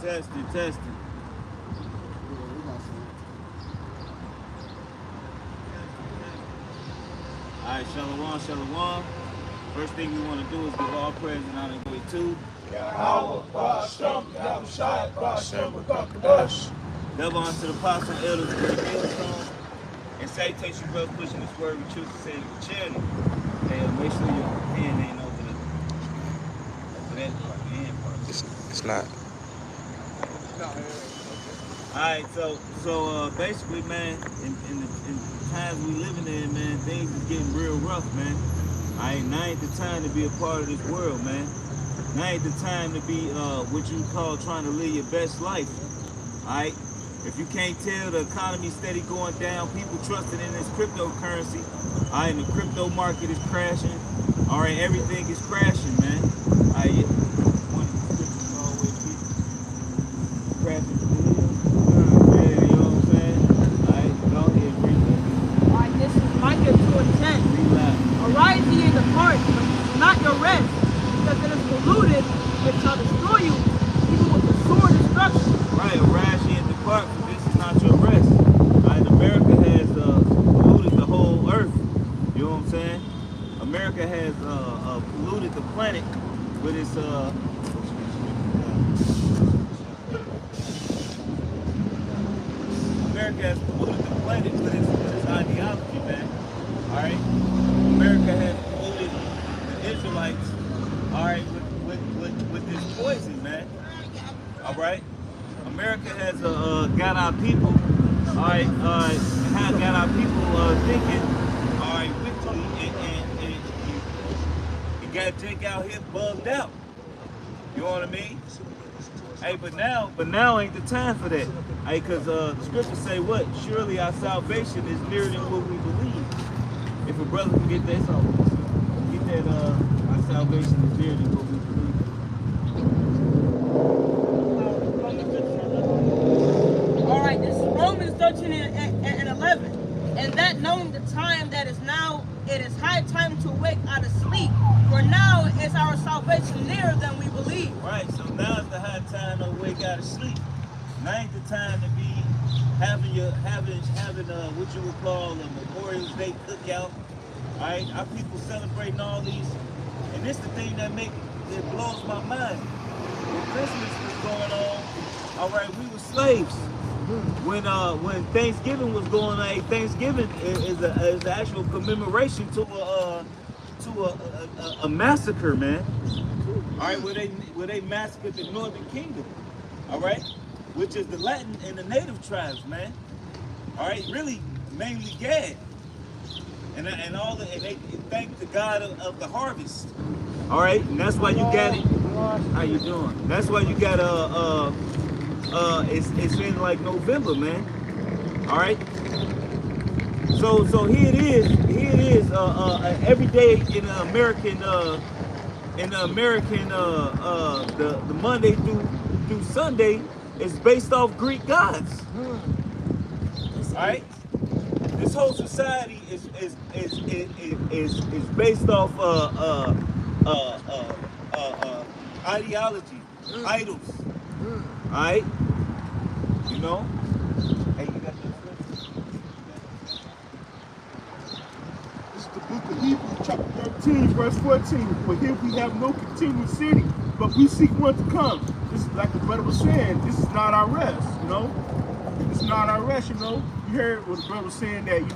Testing. Alright, Shalom. First thing we want to do is give all praise and honor and glory to Double unto the apostle, elders, great millstone. And salutation, brother, pushing this word with truth and saying with charity. Hey, make sure your hand ain't over that part, the hand part. It's not. Alright, so basically, man, in the times we living in, man, things is getting real rough, man. Alright, now ain't the time to be a part of this world, man. Now ain't the time to be what you call trying to live your best life. Alright? If you can't tell, the economy steady going down, people trusting in this cryptocurrency. Alright, and the crypto market is crashing. Alright, everything is crashing, man. Alright, one of the scriptures always be crashing to the hill. Yeah, you know what I'm saying? Alright, go ahead, read that. Alright, this is Micah 2:10. Arise ye and depart, but this is not your rest, because it is polluted, it shall destroy you, even with the sword destruction. Right, arise ye and depart, for this is not your rest. Right, America has polluted the whole earth. You know what I'm saying? America has polluted the planet with its America has polluted the planet with its ideology, man. Alright? America has polluted the Israelites, alright, with this poison, man. Alright? America has got our people, alright, got our people thinking, alright, wickedly, and you got Jake out here bugged out. You know what I mean? Hey, but now ain't the time for that. Hey, cause the scriptures say what? Surely our salvation is nearer than what we believe. If a brother can get that, our salvation is nearer than what we believe. Alright, this is Romans 13 and 11. And that knowing the time that is now, it is high time to wake out of sleep. For now is our salvation nearer than we believe. Right, so now is the high time to wake out of sleep. Now ain't the time to be having what you would call a Memorial Day cookout. Alright, our people celebrating all these, and this the thing that blows my mind. When Christmas was going on, alright, we were slaves. When Thanksgiving was going on, Thanksgiving is the actual commemoration to a massacre, man. Alright, where they massacred the Northern Kingdom. Alright? Which is the Latin and the native tribes, man. Alright, really mainly Gad. And they thank the God of the harvest. Alright, and that's why you got it. How you doing? That's why you got it's in like November, man. Alright? So here it is every day in the American the Monday through Sunday is based off Greek gods. Alright? This whole society is based off ideology, idols. Alright? You know? Hey, you got that? This is the book of Hebrews, chapter 13, verse 14. For here we have no continuous city, but we seek one to come. This is like the brother was saying, this is not our rest, you know? It's not our rest, you know? You heard what the brother was saying that,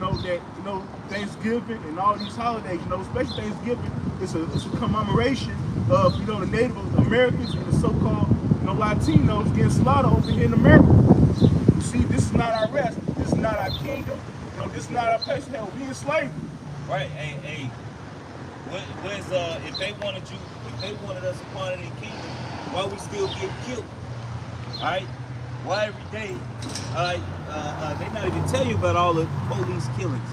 Thanksgiving and all these holidays, especially Thanksgiving, it's a commemoration of, the Native Americans and the so-called, Latinos getting slaughtered over here in America. You see, this is not our rest. This is not our kingdom. This is not our place. Hell, we in slavery. Right, hey, if they wanted us a part of their kingdom, why we still get killed? Alright? Why every day? Alright, they not even tell you about all the police killings.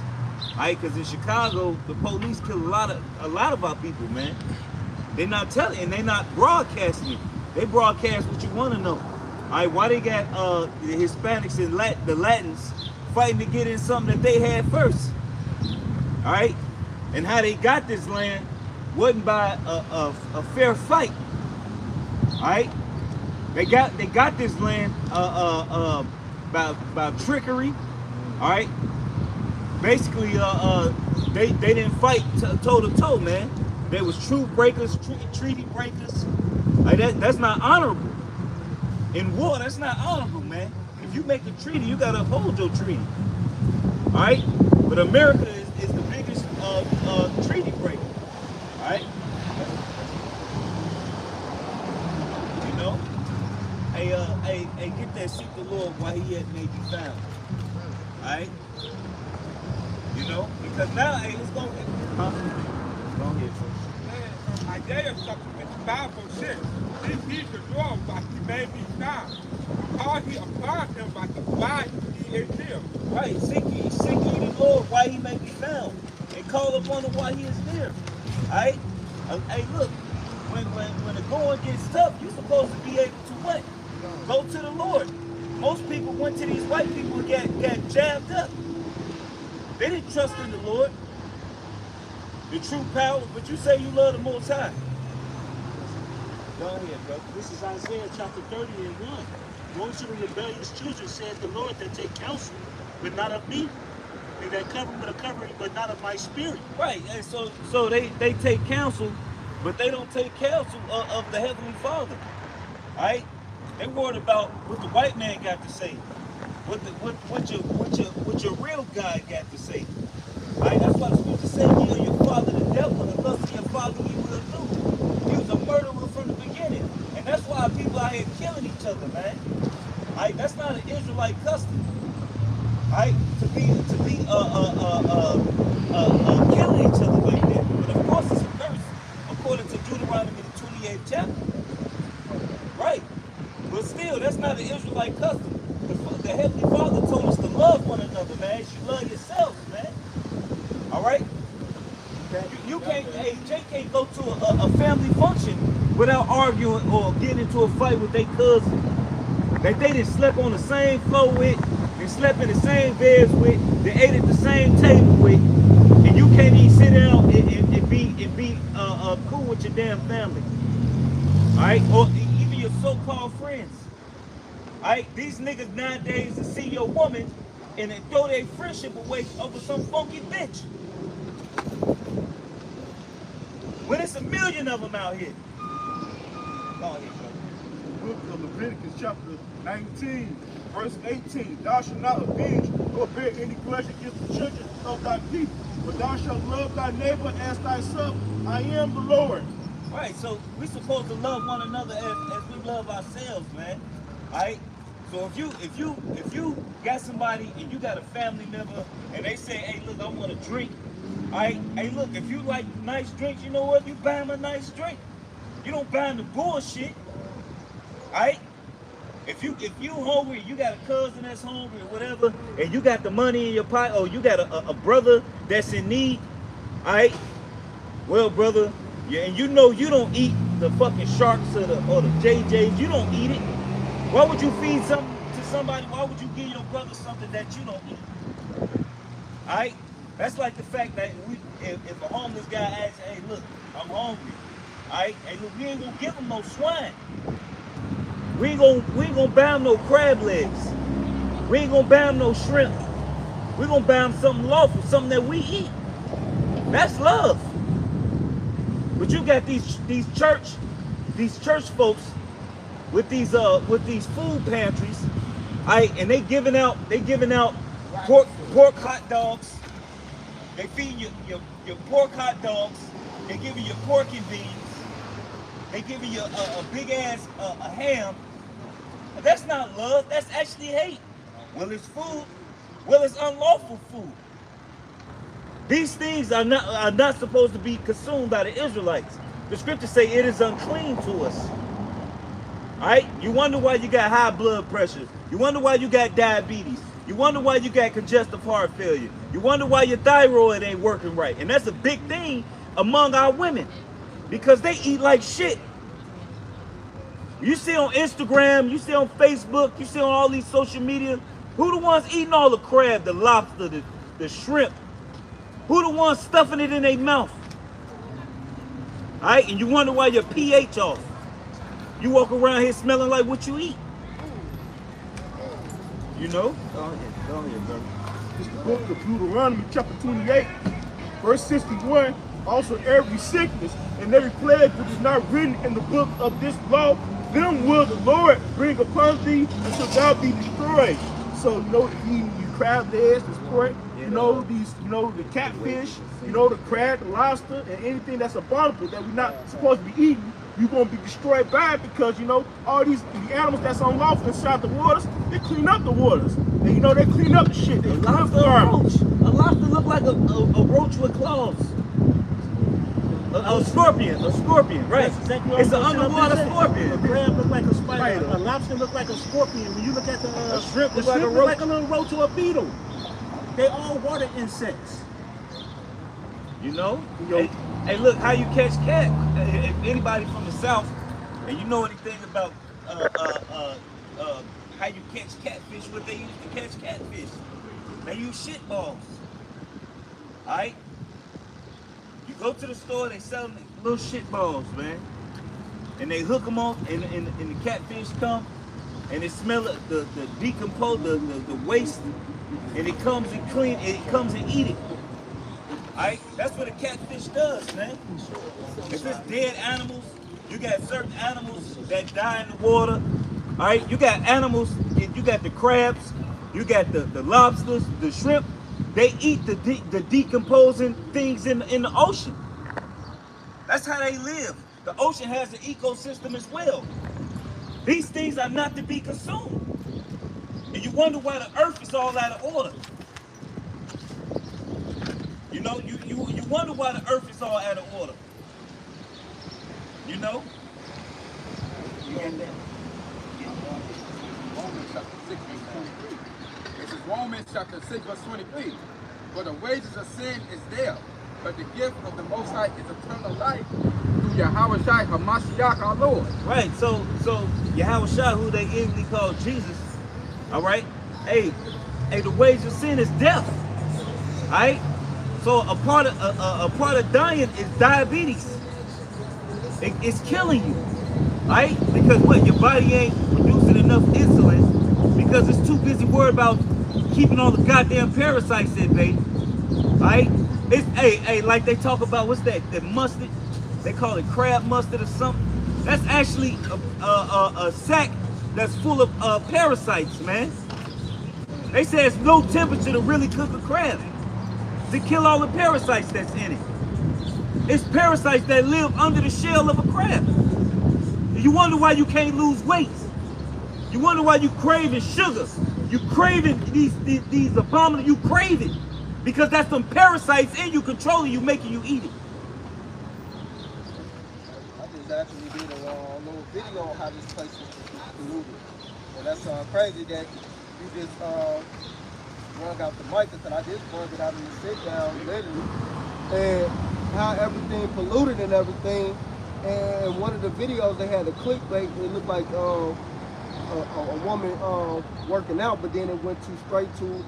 Alright, because in Chicago, the police kill a lot of our people, man. They're not telling, and they're not broadcasting it. They broadcast what you want to know. Alright, why they got the Hispanics and the Latins fighting to get in something that they had first? Alright? And how they got this land wasn't by a fair fight. Alright? They got this land by trickery. All right. Basically, they didn't fight toe to toe, man. They was truth breakers, treaty breakers. Like that's not honorable. In war, that's not honorable, man. If you make a treaty, you gotta uphold your treaty. All right. But America is the biggest treaty breaker. All right. You know. Hey, get that seek the Lord while he had made you found. All right. You know, because now, hey, let's go. Huh? Go ahead, folks. Isaiah something in the Bible says, he's the Lord while he made me found. Because he applied him by the why he is there. Right, seek ye the Lord while he may be found, and call upon him while he is near. Alright? Hey, look, when the going gets tough, you're supposed to be able to what? Go to the Lord. Most people went to these white people and got jabbed up. They didn't trust in the Lord, the true power, but you say you love the Most High. Go ahead, bro. This is Isaiah chapter 30 and 1. Most of the rebellious children said the Lord that take counsel, but not of me. And that cover with a covering, but not of my spirit. Right, and so they take counsel, but they don't take counsel of the Heavenly Father. All right? They worried about what the white man got to say, what your real God got to say. All right? That's why the scripture say, "You are your father the devil, and the lust of your father you will do." He was a murderer from the beginning, and that's why people out here killing each other, man. All right? That's not an Israelite custom. All right? To be killing each other like that. But of course, it's a curse according to Deuteronomy the 28th chapter. Right? But still, that's not an Israelite custom. The Heavenly Father told us to love one another, man. You love yourselves, man. All right? You can't, hey, Jay can't go to a family function without arguing or getting into a fight with their cousin that they didn't sleep on the same floor with, they slept in the same beds with, they ate at the same table with, and you can't even sit down and be cool with your damn family. All right? Or even your so-called friends. All right? These niggas nowadays to see your woman and then throw their friendship away over some funky bitch. When it's a million of them out here. Go ahead, bro. Book of Leviticus chapter 19, verse 18. Thou shalt not avenge nor bear any grudge against the children of thy people, but thou shalt love thy neighbor as thyself. I am the Lord. Right, so we supposed to love one another as we love ourselves, man. All right. So if you got somebody and you got a family member and they say, "Hey, look, I want a drink." All right. Hey, look, if you like nice drinks, you know what? You buy them a nice drink. You don't buy them the bullshit. All right. If you hungry, you got a cousin that's hungry or whatever, and you got the money in your pocket, or you got a brother that's in need. All right. Well, brother, yeah, and you know you don't eat the fucking sharks or the JJs. You don't eat it. Why would you feed something to somebody? Why would you give your brother something that you don't eat? All right? That's like the fact that if a homeless guy asks, "Hey, look, I'm hungry." All right? Hey, look, we ain't gonna give him no swine. We ain't gonna buy him no crab legs. We ain't gonna buy him no shrimp. We gonna buy him something lawful, something that we eat. That's love. But you got these church folks with these food pantries, right? And they giving out pork hot dogs. They feed your pork hot dogs. They giving you pork and beans. They giving you a big ass a ham. That's not love. That's actually hate. Well, it's food. Well, it's unlawful food. These things are not supposed to be consumed by the Israelites. The scriptures say it is unclean to us. All right? You wonder why you got high blood pressure. You wonder why you got diabetes. You wonder why you got congestive heart failure. You wonder why your thyroid ain't working right. And that's a big thing among our women because they eat like shit. You see on Instagram, you see on Facebook, you see on all these social media, who the ones eating all the crab, the lobster, the shrimp? Who the ones stuffing it in their mouth? All right? And you wonder why your pH off. You walk around here smelling like what you eat. You know? Go ahead, brother. It's the book of Deuteronomy, chapter 28, verse 61. Also, every sickness and every plague which is not written in the book of this law, them will the Lord bring upon thee until thou be destroyed. So, you know, eating you crab legs, this pork, you know, these, you know, the catfish, you know, the crab, the lobster, and anything that's abominable that we're not supposed to be eating, you're going to be destroyed by it because, you know, all the animals that's unlawful inside the waters, they clean up the waters. And, you know, they clean up the shit. They A lobster look like a roach with claws. A scorpion, right? Exactly It's an underwater A scorpion. crab look like a spider. A lobster look like a scorpion. When you look at the shrimp the look like a shrimp roach. look like a little roach or a beetle. They all water insects. You know? Hey, look, how you catch cat. If anybody from the South, and you know anything about how you catch catfish, what they use to catch catfish. They use shit balls. Alright? You go to the store, they sell them little shit balls, man. And they hook them on, and the catfish come, and it smell the decomposed, the waste, and it comes and clean, it comes and eat it. Alright? That's what a catfish does, man. If it's dead animals, you got certain animals that die in the water. Alright? You got animals, you got the crabs, you got the lobsters, the shrimp. They eat the decomposing things in the ocean. That's how they live. The ocean has an ecosystem as well. These things are not to be consumed. And you wonder why the earth is all out of order. You know, you wonder why the earth is all out of order. You know? You get that? Romans chapter 6, verse 23. This is Romans chapter 6, verse 23. For the wages of sin is there, but the gift of the Most High is eternal life through Yahweh Shai HaMashiach our Lord. Right, so Yahweh Shai, who they easily call Jesus, all right? Hey, the wage of sin is death, all right? So a part of dying is diabetes. It's killing you, all right? Because what, your body ain't producing enough insulin because it's too busy worried about keeping all the goddamn parasites in, baby. Right? It's hey, like they talk about, what's that mustard? They call it crab mustard or something. That's actually a sack that's full of parasites, man. They say it's no temperature to really cook a crab to kill all the parasites that's in it. It's parasites that live under the shell of a crab. You wonder why you can't lose weight. You wonder why you craving sugars. You craving these abominable, you crave it. Because that's some parasites in you controlling you, making you eat it. I just actually did a little video on how this place was polluted. And that's crazy that you just brought out the mic, because I just brought it out in the sit down literally. And how everything polluted and everything. And one of the videos, they had a clickbait. It looked like a woman working out, but then it went straight to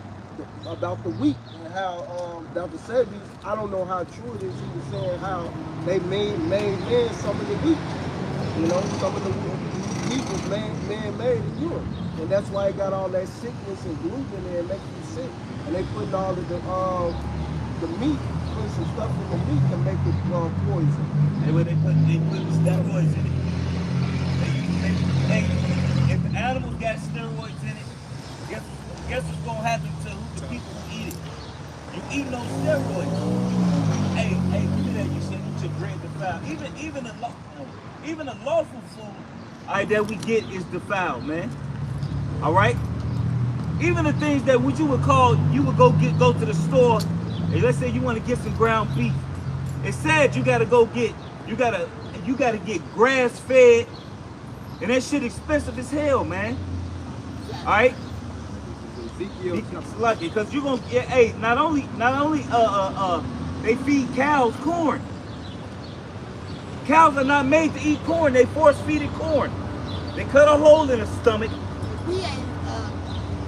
about the wheat and how Dr. Sebi, I don't know how true it is. He was saying how they made in some of the wheat. You know, some of the wheat was man-made in Europe, and that's why it got all that sickness and gluten in there and make you sick. And they putting all of the meat, put some stuff in the meat to make it poison. And when they put steroids in it. If the animals got steroids in it, guess what's gonna happen to the people who eat it? You eat those steroids. Hey, look at that. You said you should bread defiled. Even a lawful food, all right, that we get is defiled, man. All right. Even the things that you would go to the store, and let's say you want to get some ground beef. It said you gotta get grass fed, and that shit expensive as hell, man. All right. Lucky, because you're gonna get, hey, not only they feed cows corn. Cows are not made to eat corn, they force feed it corn. They cut a hole in the stomach. We ain't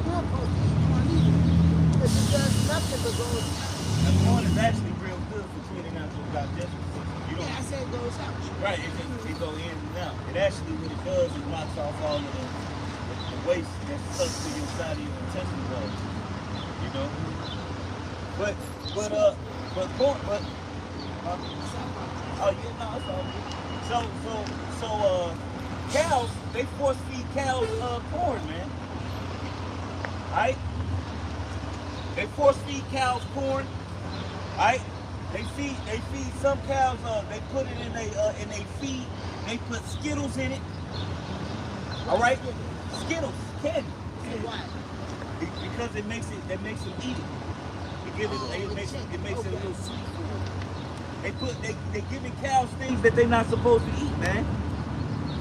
supposed to eat corn either. Because it does nothing but go. The corn is actually real good for cleaning out your digestion system. Yeah, I said go goes out. Right, it go in and out. It actually, what it does is knocks off all of the waste that's stuck to your side of your intestine wall. You know? But oh yeah, no, it's all good. So cows, they force feed cows corn, man. Alright? They force feed cows corn. Alright? They feed some cows, they put it in a feed, they put Skittles in it. Alright? Skittles, candy. Why? Because it makes them eat it. It makes it a little sweet for them. They giving cows things that they're not supposed to eat, man.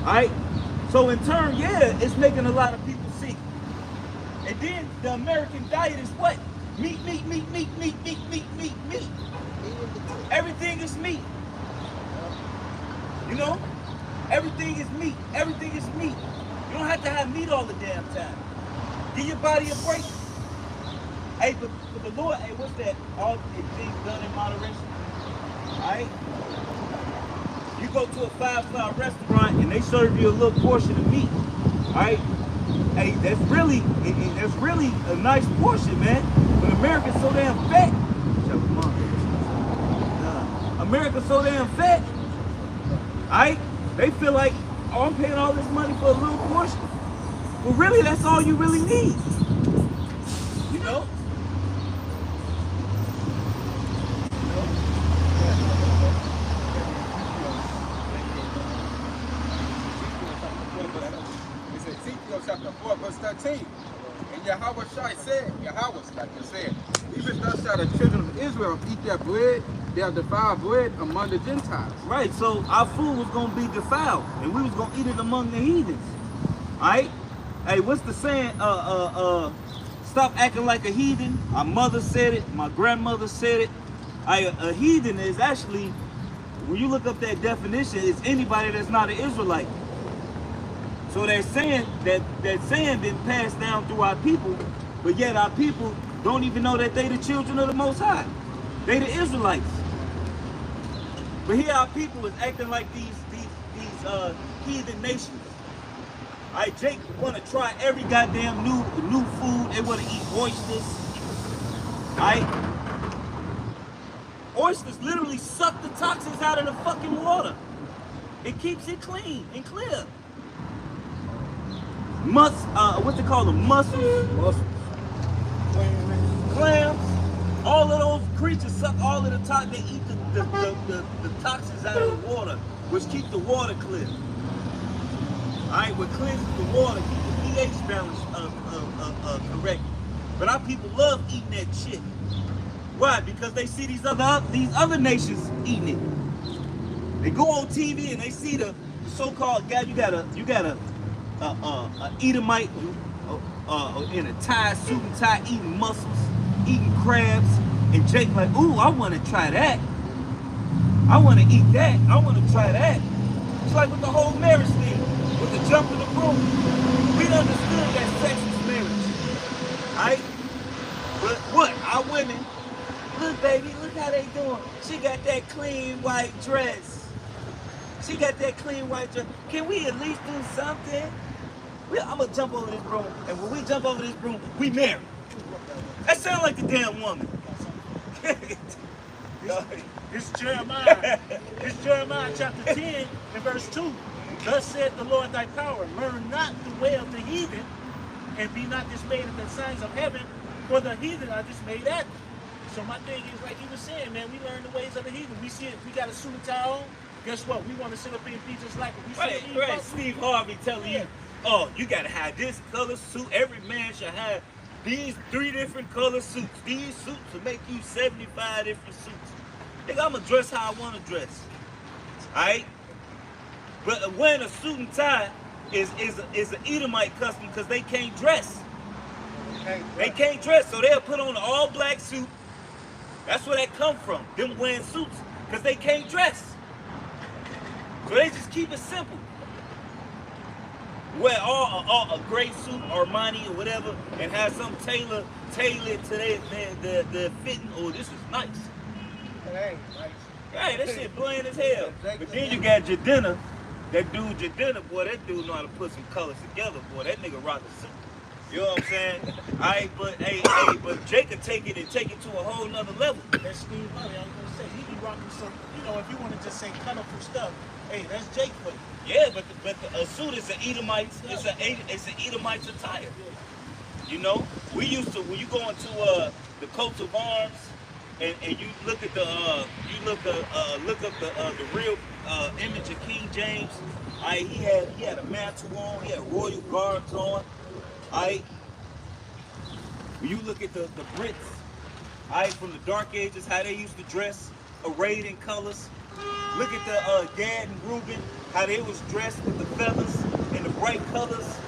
Alright? So in turn, yeah, it's making a lot of people sick. And then the American diet is what? Meat. Everything is meat. You know? Everything is meat. Everything is meat. You don't have to have meat all the damn time. Give your body a break. Hey, but the Lord, hey, what's that? All things done in moderation. Alright? You go to a 5-star restaurant and they serve you a little portion of meat. Alright? Hey, that's really a nice portion, man. But America's so damn fat. America's so damn fat. Alright? They feel like, oh, I'm paying all this money for a little portion. Well, really, that's all you really need. You know? It's Ezekiel chapter 4, verse 13. And Yahweh said, like you said, even thus shall the children of Israel eat their bread, their defiled bread among the Gentiles. Right, so our food was going to be defiled, and we was going to eat it among the heathens. Alright? Hey, what's the saying? Stop acting like a heathen. Our mother said it. My grandmother said it. A heathen is actually, when you look up that definition, it's anybody that's not an Israelite. So they're saying that saying been passed down through our people, but yet our people don't even know that they the children of the Most High. They the Israelites. But here our people is acting like these heathen nations. Alright, Jake want to try every goddamn new food. They want to eat oysters. Alright? Oysters literally suck the toxins out of the fucking water. It keeps it clean and clear. What they call them? Mussels. Clams. All of those creatures suck all of the toxins. They eat the toxins out of the water, which keep the water clear. Alright, what cleanses the water, keep the pH balance correct. But our people love eating that shit. Why? Because they see these other nations eating it. They go on TV and they see the so-called guy. You got a Edomite in a tie, suit and tie, eating mussels, eating crabs, and Jake like, ooh, I want to try that. I want to eat that. I want to try that. It's like with the whole marriage thing, with the jump in the room. We understood that sex is marriage, alright? But what? Our women, look, baby, look how they doing. She got that clean white dress. She got that clean white dress. Can we at least do something? I'm gonna jump over this broom, and when we jump over this broom, we marry. That sounds like the damn woman. It's Jeremiah. It's Jeremiah chapter 10 and verse 2. Thus said the Lord thy power, learn not the way of the heathen, and be not dismayed at the signs of heaven, for the heathen are dismayed at thee. So my thing is, like he was saying, man, we learn the ways of the heathen. We see it, we got a suit and tie on. Guess what? We want to sit up here and be just like it. We Right. Steve Harvey telling you, oh, you gotta have this color suit. Every man should have these 3 different color suits. These suits will make you 75 different suits. Nigga, I'm gonna dress how I wanna dress. Alright? But wearing a suit and tie is an Edomite custom because they can't dress. They can't dress, so they'll put on an all-black suit. That's where that come from. Them wearing suits because they can't dress. So they just keep it simple. Wear a gray suit, Armani or whatever, and have some tailor to their fitting. Oh, this is nice. It ain't nice. Right, that shit bland as hell. But then you got Jadena, that dude Jadena, boy, that dude know how to put some colors together, boy. That nigga rock a suit. You know what I'm saying? Alright, but but Jake could take it to a whole nother level. That's Steve Harvey. I was gonna say he be rocking some. You know, if you want to just say colorful stuff, hey, that's Jake for you. Yeah, but a suit is an Edomite's. It's an Edomite's attire. You know, we used to when you go into the coats of arms and you look at the look up the real image of King James. He had a mantle on. He had royal guards on. When you look at the Brits, from the Dark Ages, how they used to dress, arrayed in colors. Look at the Gad and Reuben, how they was dressed with the feathers and the bright colors.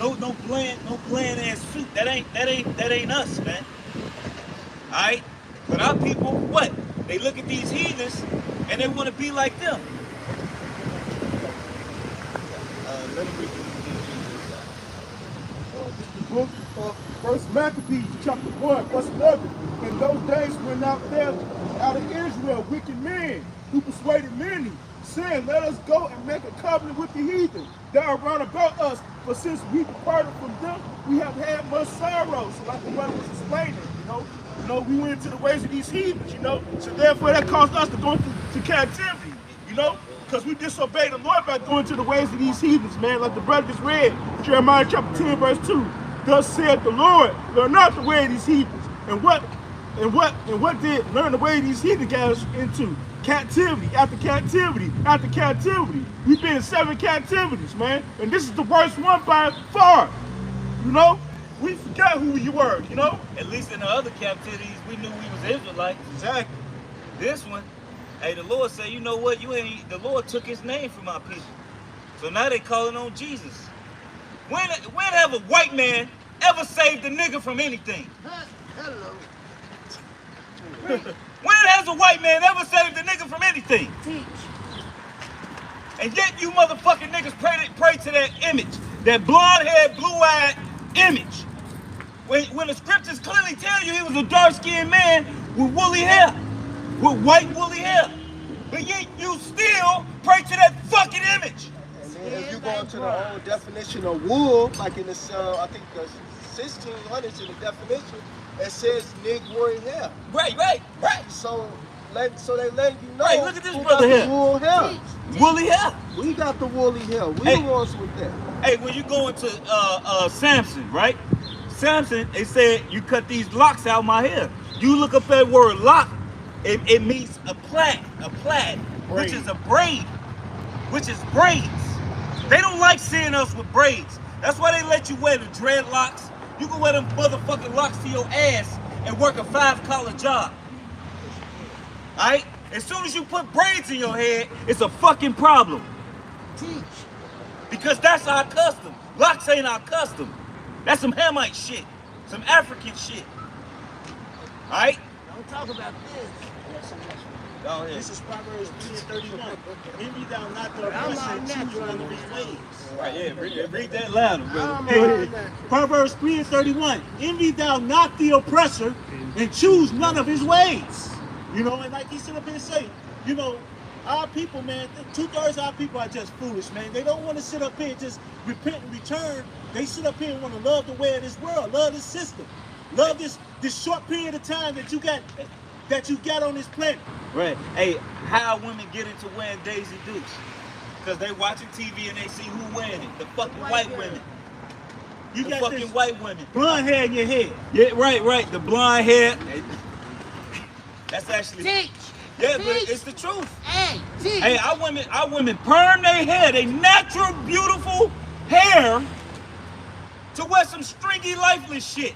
No bland ass suit. That ain't us, man. But our people, what? They look at these heathens and they want to be like them. Let me read The book of First Maccabees, chapter 1, verse 11. In those days went out of Israel wicked men who persuaded many, saying, let us go and make a covenant with the heathen that are round about us. For since we departed from them, we have had much sorrow. So like the brother was explaining, you know, we went into the ways of these heathens, you know. So therefore that caused us to go to captivity, you know. Because we disobeyed the Lord by going to the ways of these heathens, man. Like the brother just read, Jeremiah chapter 10, verse 2. Thus said the Lord, learn not the way of these heathens. And what did learn the way of these heathens got us into? Captivity, after captivity, after captivity. We've been in 7 captivities, man. And this is the worst one by far. You know? We forgot who you were, you know? At least in the other captivities, we knew we was Israelites. Exactly. This one, the Lord said, you know what? The Lord took his name from our people. So now they calling on Jesus. When have a white man ever saved a nigga from anything? Hello. When has a white man ever saved a nigga from anything? Teach. And yet you motherfucking niggas pray to that image, that blonde-haired, blue-eyed image. When the scriptures clearly tell you he was a dark-skinned man with woolly hair, with white woolly hair. But yet you still pray to that fucking image. And then if you go into the old definition of wool, like in the I think the 1600s in the definition, it says Negroid hair. Right. So they letting you know. Right, look at this who brother got here. the wool hair. Woolly hair. We got the woolly hair. We the ones with that. Hey, when you go into Samson, right? Samson, they said you cut these locks out of my hair. You look up that word lock, it means a plaid, which is a braid, which is braids. They don't like seeing us with braids. That's why they let you wear the dreadlocks. You can wear them motherfucking locks to your ass and work a 5-collar job. Alright? As soon as you put braids in your head, it's a fucking problem. Teach. Because that's our custom. Locks ain't our custom. That's some Hamite shit. Some African shit. Alright? Don't talk about this. Go ahead. This is Proverbs 3:31. Envy thou not the oppressor, and choose none of his ways. Right, yeah, read that louder, brother. Hey, Proverbs 3:31. Envy thou not the oppressor, and choose none of his ways. You know, and like he said up here and say, you know, our people, man, 2/3 of our people are just foolish, man. They don't want to sit up here and just repent and return. They sit up here and want to love the way of this world, love this system, love this short period of time that you got on this planet. Right. Hey, how women get into wearing Daisy Dukes? Because they watching TV and they see who wearing it. The fucking white women. You The got fucking this white women. blonde hair in your head. Yeah, right. The blonde hair. That's actually. Teach. Yeah, but it's the truth. Hey, teach. Hey, our women perm their hair, they natural, beautiful hair, to wear some stringy, lifeless shit.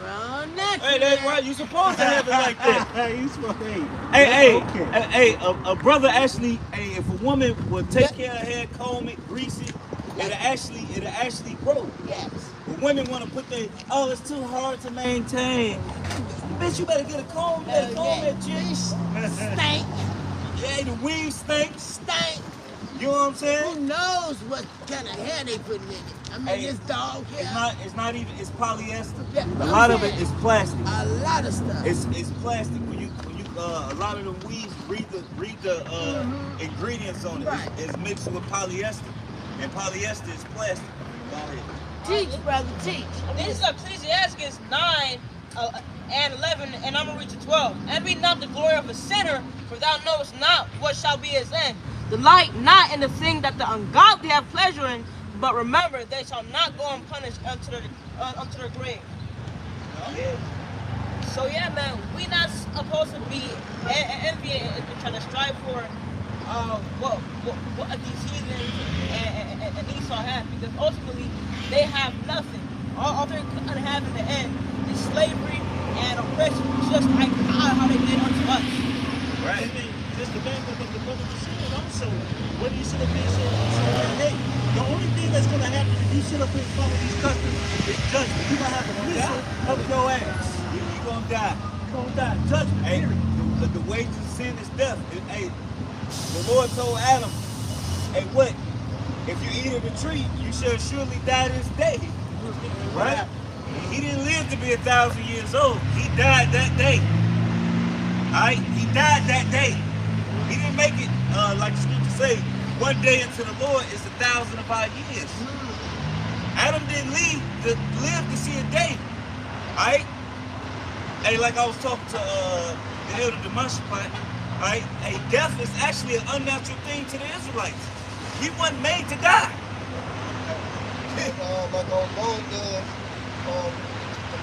Well, next. Hey, that's right. You supposed to have it like that. Hey, you supposed to. Hey, a brother actually, if a woman would take care of her hair, comb it, grease it, it'll actually grow. Yes. But women want to put it's too hard to maintain. Bitch, you better get a comb. You better comb that shit. Stank. Yeah, the weave stinks. Stank. You know what I'm Who saying? knows what kind of hair they putting in it? I mean, Hey, it's dog hair. It's not even, it's polyester. Yeah, A I'm lot of it saying, is plastic. a lot of stuff. It's plastic. When you a lot of them weaves, read the ingredients on it. Right. It's mixed with polyester, and polyester is plastic. Go ahead. Teach, brother, teach. This is Ecclesiastes 9 and 11, and I'm going to read to 12. Envy not the glory of a sinner, for thou knowest not what shall be his end. Delight not in the thing that the ungodly have pleasure in, but remember they shall not go unpunished unto their grave. So yeah, man, we not supposed to be envying and trying to strive for what these heathens and Esau have, because ultimately they have nothing. All they're gonna have in the end is slavery and oppression, just like how they did unto us. Right. And then just the back of what the brother was saying also. What do you sit up here saying? Hey, the only thing that's gonna happen if you sit up here and follow these customs is judgment. You're gonna have a missile up your ass. You're gonna die. You're gonna die. Judgment, Hey, period. the wages of sin is death. Hey, the Lord told Adam, hey, what? If you eat of the tree, you shall surely die this day. Right? He didn't live to be 1,000 years old. He died that day. Alright? He died that day. He didn't make it, like the scripture say, one day unto the Lord is 1,000 of our years. Adam didn't live to see a day. Alright? Hey, like I was talking to the elder Demashaphat, alright? Hey, death is actually an unnatural thing to the Israelites. We weren't made to die. Like on both the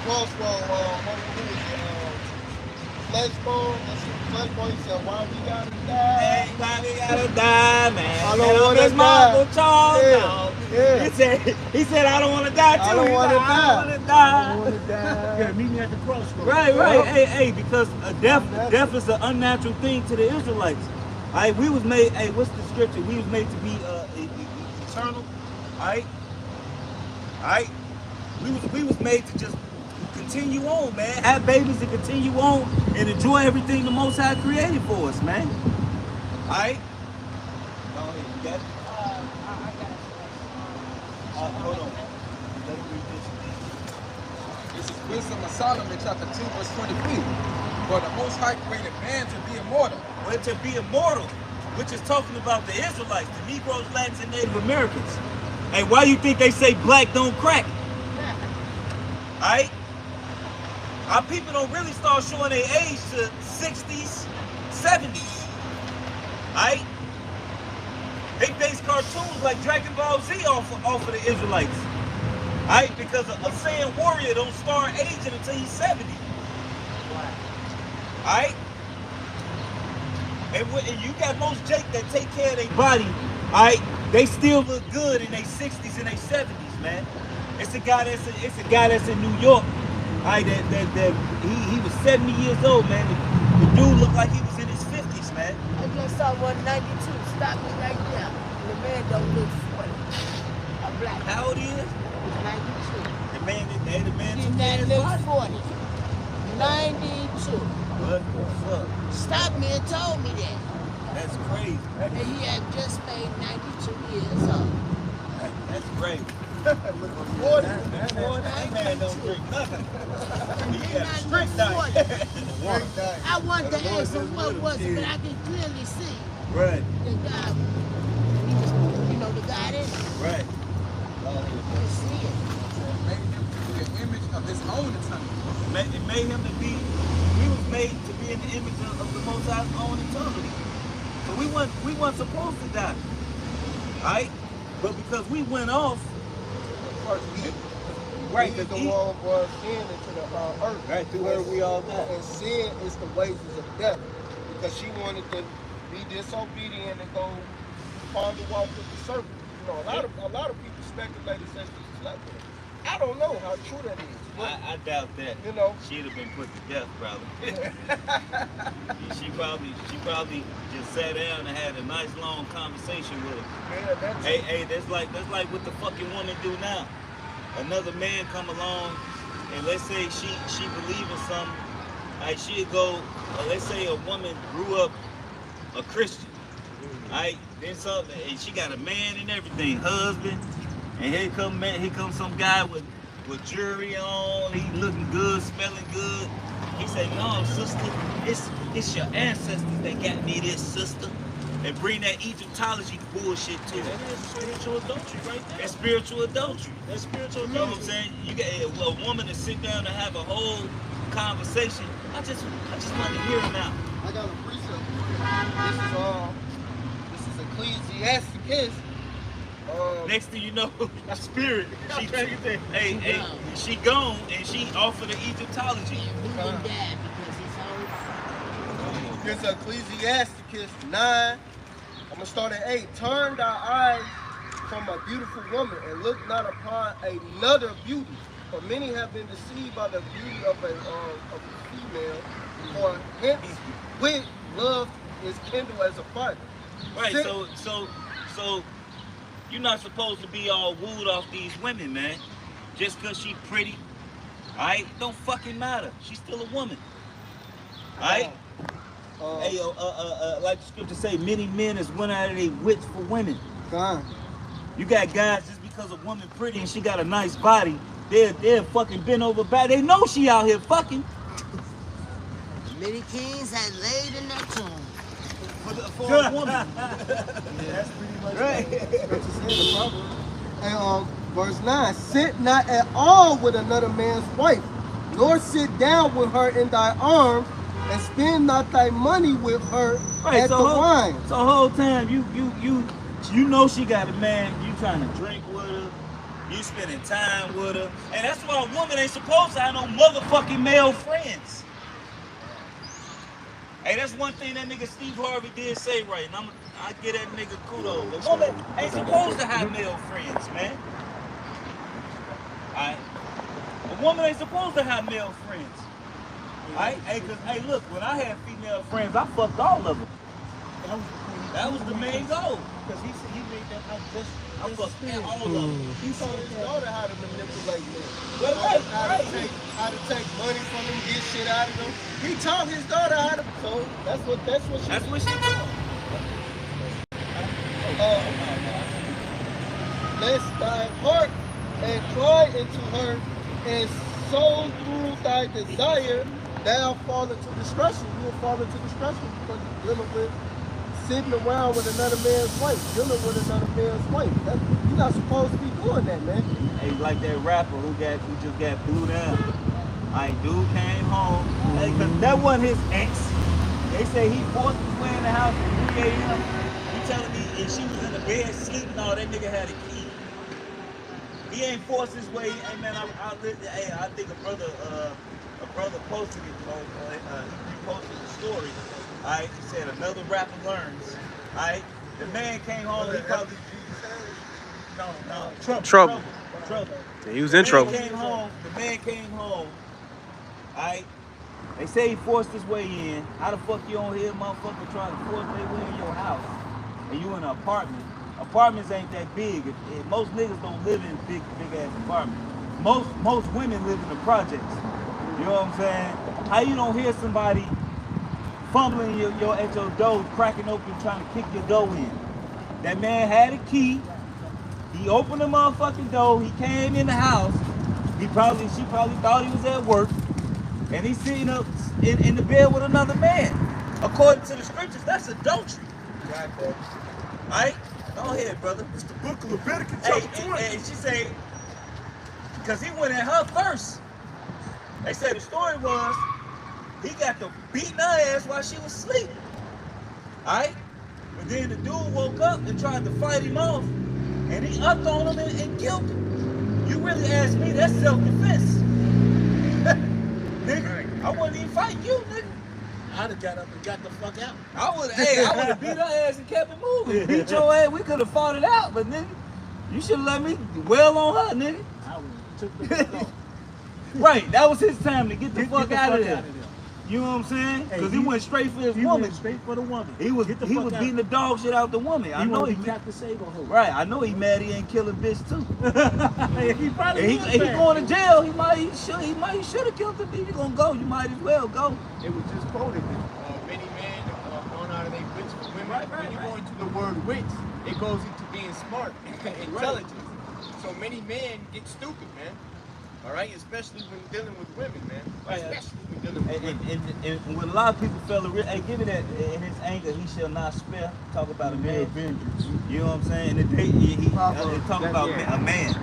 crossroad, what is it? Flesh bone. Flesh bone. He said, "Why we gotta die?" Hey, why we gotta die, man? I don't wanna die. Yeah. He said, I don't want to die too. I don't want to die. I don't want to die. Yeah, meet me at the crossroads. Right. Hey, because death is an unnatural thing to the Israelites. Alright, we was made. Hey, what's the scripture? We was made to be eternal. Alright. We was made to just continue on, man. Have babies and continue on and enjoy everything the Most High created for us, man. Alright. Go ahead, you got it? Hold on. Let me read this. This is Wisdom of Solomon, chapter 2, verse 23. For the Most High created man to be immortal. Well, to be immortal, which is talking about the Israelites, the Negroes, Latins, and Native Americans. Hey, why do you think they say black don't crack? Alright? Our people don't really start showing their age to 60s, 70s. Alright? They base cartoons like Dragon Ball Z off of the Israelites. Alright? Because a Saiyan warrior don't start aging until he's 70. Alright? And you got most Jake that take care of their body, alright? They still look good in their 60s and their 70s, man. It's a guy that's in New York. Alright, he was 70 years old, man. The dude looked like he was in his 50s, man. I just saw 192. Stop me right there. The man don't look 40. A black. How old he is? 92. The man He took care of man his looks body. 40. 92. What the fuck? Stopped me and told me that. That's crazy. And he had just made 92 years old. That's crazy. 40. That man don't drink nothing. He He got a not strict look diet. 40. I wanted to ask him what was it, but I can clearly see Right, the guy. You know the guy there? right. You can see it. And made him to the image of his own eternity. It made him to be, we was made to be in the image of the Most High's own eternity. So we weren't supposed to die. Alright? But because we went off, right, He's the because one brought sin into the earth. right, through her we all die. And sin is the wages of death. Because she wanted to be disobedient and go on the walk with the serpent. You know, a lot of people speculate and say she slept with him. I don't know how true that is. But, I doubt that. you know. She'd have been put to death probably. she probably just sat down and had a nice long conversation with him. Yeah, that's Hey, that's like what the fucking woman do now. Another man come along and let's say she believe in something. Like she'd go, let's say a woman grew up a Christian. Alright, then something, and she got a man and everything, husband, and here come some guy with jewelry on, he looking good, smelling good. He say, no, sister, it's your ancestors that got me this, sister. And bring that Egyptology bullshit to it. That is spiritual adultery right there. That's spiritual adultery. That's spiritual You know adultery. what I'm saying? You get a woman to sit down and have a whole conversation. I just want to hear him out. I got a precept. This is Ecclesiasticus. Next thing you know, That's spirit. she gone and she offered the Egyptology. Here's Ecclesiasticus 9. I'm going to start at 8. Turn thy eyes from a beautiful woman and look not upon another beauty. For many have been deceived by the beauty of a female. For hence, with love is kindled as a fire. Right, so you're not supposed to be all wooed off these women, man. Just because she pretty. Alright? Don't fucking matter. She's still a woman. Alright? Hey, like the scripture say, many men is went out of their wits for women. You got guys just because a woman pretty and she got a nice body, they're fucking bent over back. They know she out here fucking. Many kings had laid in their tomb. For a woman. That's pretty much Right. And verse 9, sit not at all with another man's wife, nor sit down with her in thy arms, and spend not thy money with her at the wine. So whole time you know she got a man, you trying to drink with her, you spending time with her, and that's why a woman ain't supposed to have no motherfucking male friends. Hey, that's one thing that nigga Steve Harvey did say right, and I give that nigga kudos. A woman ain't supposed to have male friends, man. Alright? A woman ain't supposed to have male friends. Alright? Hey, look, when I had female friends, I fucked all of them. That was the main goal. Because he made that out just I fucked all of them. He taught his daughter how to manipulate men. Right. How to take money from them, get shit out of them. He taught his daughter how to. So that's what she She doing. Lest thy heart incline into her, and so through thy desire thou fall into destruction. You'll fall into destruction because you're dealing with sitting around with another man's wife, dealing with another man's wife. You're not supposed to be doing that, man. Hey, like that rapper who just got blew down. Dude came home. Hey, cause that wasn't his ex. They say he forced his way in the house and he gave him. He telling me and she was in the bed sleeping. No, that nigga had a key. He ain't forced his way. Hey man, I think a brother posted it. He reposted the story. Alright, he said another rapper learns. Alright, the man came home. He probably Trouble. Trouble. Yeah, he was in trouble. The man came home. Alright. They say he forced his way in. How the fuck you on here, motherfucker, trying to force their way in your house? And you in an apartment. Apartments ain't that big. Most niggas don't live in big ass apartments. Most women live in the projects. You know what I'm saying? How you don't hear somebody fumbling at your door, cracking open, trying to kick your door in? That man had a key. He opened the motherfucking door. He came in the house. She probably thought he was at work. And he's sitting up in the bed with another man. According to the scriptures, that's adultery. Exactly. Alright? Go ahead, brother. It's the book of Leviticus Hey, chapter 20. and she said, because he went at her first. They said the story was, he got to beating her ass while she was sleeping. Alright? But then the dude woke up and tried to fight him off. And he upped on him and killed him. You really asked me, that's self-defense. Nigga, I wouldn't even fight you, nigga. I'd have got up and got the fuck out. I would have beat her ass and kept it moving. Beat your ass, we could have fought it out, but nigga, you should have let me wail on her, nigga. I would have took the fuck off. Right, that was his time to get the fuck out of there. You know what I'm saying? Hey, Because he went straight for his He woman. went straight for the woman. He was beating the dog shit out the woman. I know he got to save a hoe. Right, I know he mad he ain't killing bitch too. He probably He going to jail. He should have killed him. If you gonna go, you might as well go. It was just quoted. Many men gone out of their wits for women. when you go into the word witch, it goes into being smart, intelligence. So many men get stupid, man. All right, especially when dealing with women, man. Especially when dealing with women. And when a lot of people feel the hey, give me that in his anger, he shall not spare. Talk about a man. You know what I'm saying? And he talk about a man.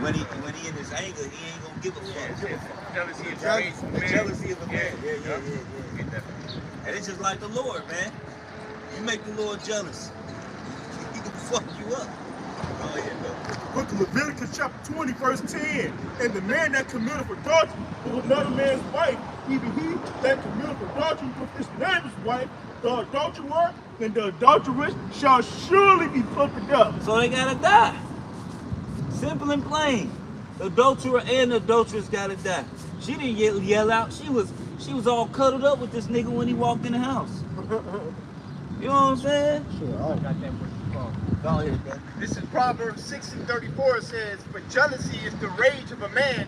When he in his anger, he ain't gonna give a fuck. Jealousy is The jealousy of a man. Yeah. And it's just like the Lord, man. You make the Lord jealous, he can fuck you up. Oh yeah, Book of Leviticus chapter 20, verse 10. And the man that committeth adultery with another man's wife, even he that committeth adultery with his neighbor's wife, the adulterer and the adulteress shall surely be put to death. So they gotta die. Simple and plain. The adulterer and the adulteress gotta die. She didn't yell out. She was all cuddled up with this nigga when he walked in the house. You know what I'm saying? Sure, I got that word. Go ahead, bro. This is Proverbs 6:34. It says, "But jealousy is the rage of a man,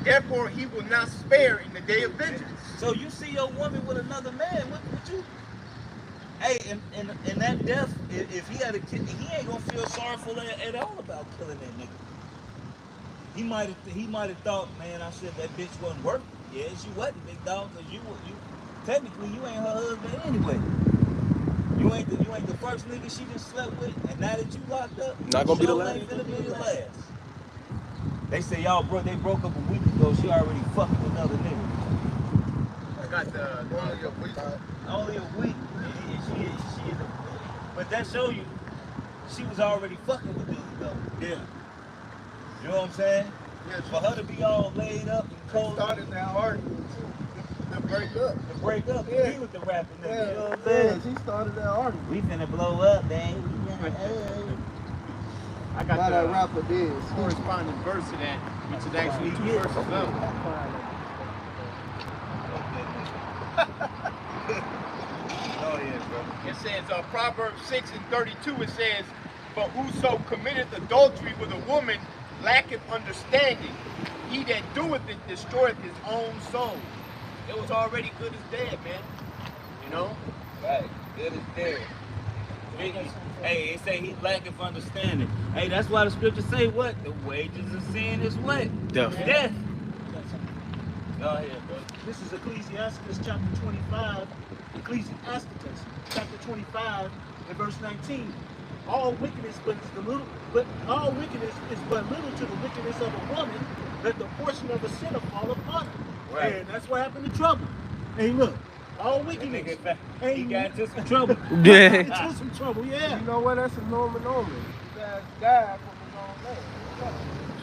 therefore he will not spare in the day of vengeance." So you see your woman with another man, what you? Hey, and that death, if he had a kid, he ain't gonna feel sorrowful at all about killing that nigga. He might have thought, man, I said that bitch wasn't worth it. Yeah, she wasn't, big dog, because you technically you ain't her husband anyway. You ain't the first nigga she just slept with, and now that you locked up, Not gonna be the sure last. ain't gonna be the last. They say they broke up a week ago. She already fucking another nigga. I got the Only a week. She but that show you she was already fucking with dude though. Yeah. You know what I'm saying? Yeah, For her to be all laid up and cold. started that argument too. To break up. To break up, Yeah. he was the rapping nigga. Yeah. You know what I'm saying? She started that argument. We finna blow up, man. I Now got that the rapper did. corresponding verse to that, which is actually 2 verses up. Oh yeah, bro. It says, Proverbs 6:32, it says, "But whoso committeth adultery with a woman lacketh understanding. He that doeth it destroyeth his own soul." It was already good as dead, man. You know? Right, good as dead. Hey, it say he lacketh understanding. Hey, that's why the scriptures say what? The wages of sin is what? Death. Death. Go ahead, bro. This is Ecclesiasticus chapter 25. Ecclesiasticus chapter 25 and verse 19. All wickedness all wickedness is but little to the wickedness of a woman, that the portion of a sinner fall upon her. Right. And that's what happened to trouble. Hey, look, all wickedness. He got into some trouble. Into some trouble, yeah. You know what? That's a normal. You guys died from his own name.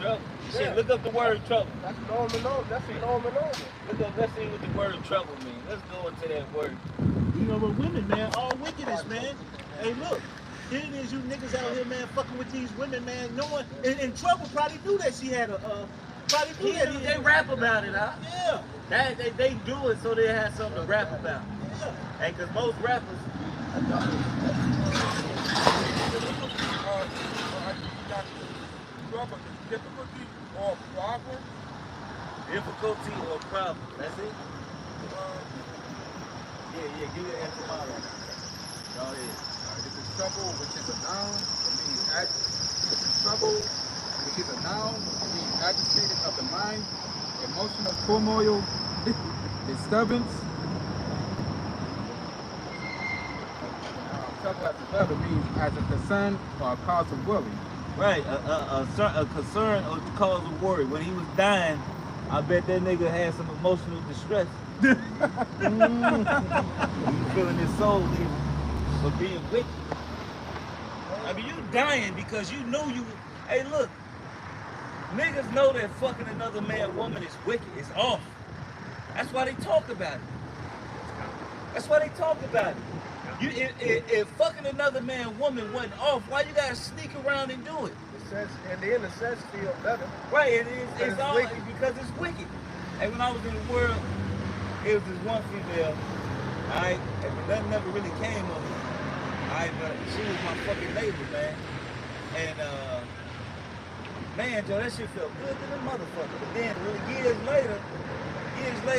Trouble. Shit, look up the word trouble. That's normal. That's a normal. Look up, let's see what the word trouble means. Let's go into that word. You know, but women, man, all wickedness, man. Hey, look, here it is, you niggas out here, man, fucking with these women, man, knowing, and Trouble probably knew that she had probably knew that. They rap about it, huh? Yeah. They do it so they have something to rap about. Yeah. Hey, because most rappers, difficulty or problem. That's it? Yeah, give it an etymology. Go ahead. This is trouble, which is a noun. It means trouble, which is a noun. It means agitated of the mind, emotional turmoil, disturbance. Trouble as a verb means as a concern or a cause of worry. Right, a concern or cause of worry. When he was dying, I bet that nigga had some emotional distress. He was feeling his soul leaving for being wicked. I mean, you dying because you know you. Hey, look, niggas know that fucking another man, woman is wicked. It's off. That's why they talk about it. That's why they talk about it. You, if fucking another man, woman wasn't off, why you gotta sneak around and do it? And then the sex feel better. Right, it's all wicked. because it's wicked. And when I was in the world, it was this one female, alright, and nothing never really came of it. Alright, but she was my fucking neighbor, man. And man, Joe, that shit felt good to the motherfucker. But then years later,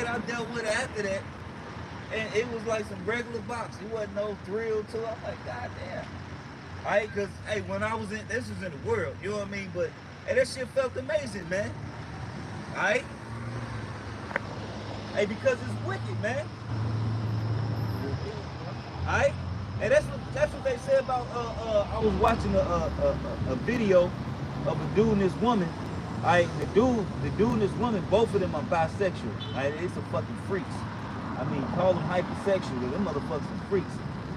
I dealt with her after that. and it was like some regular box. It wasn't no thrill to it. I'm like, God damn. Alright, cause hey, when I was in, this was in the world, you know what I mean? But hey, that shit felt amazing, man. Alright? Hey, because it's wicked, man. Alright? And that's what they say about I was watching a video of a dude and this woman. Alright, the dude and this woman, both of them are bisexual. Alright, it's a fucking freaks. I mean, call them hypersexual, but them motherfuckers are freaks.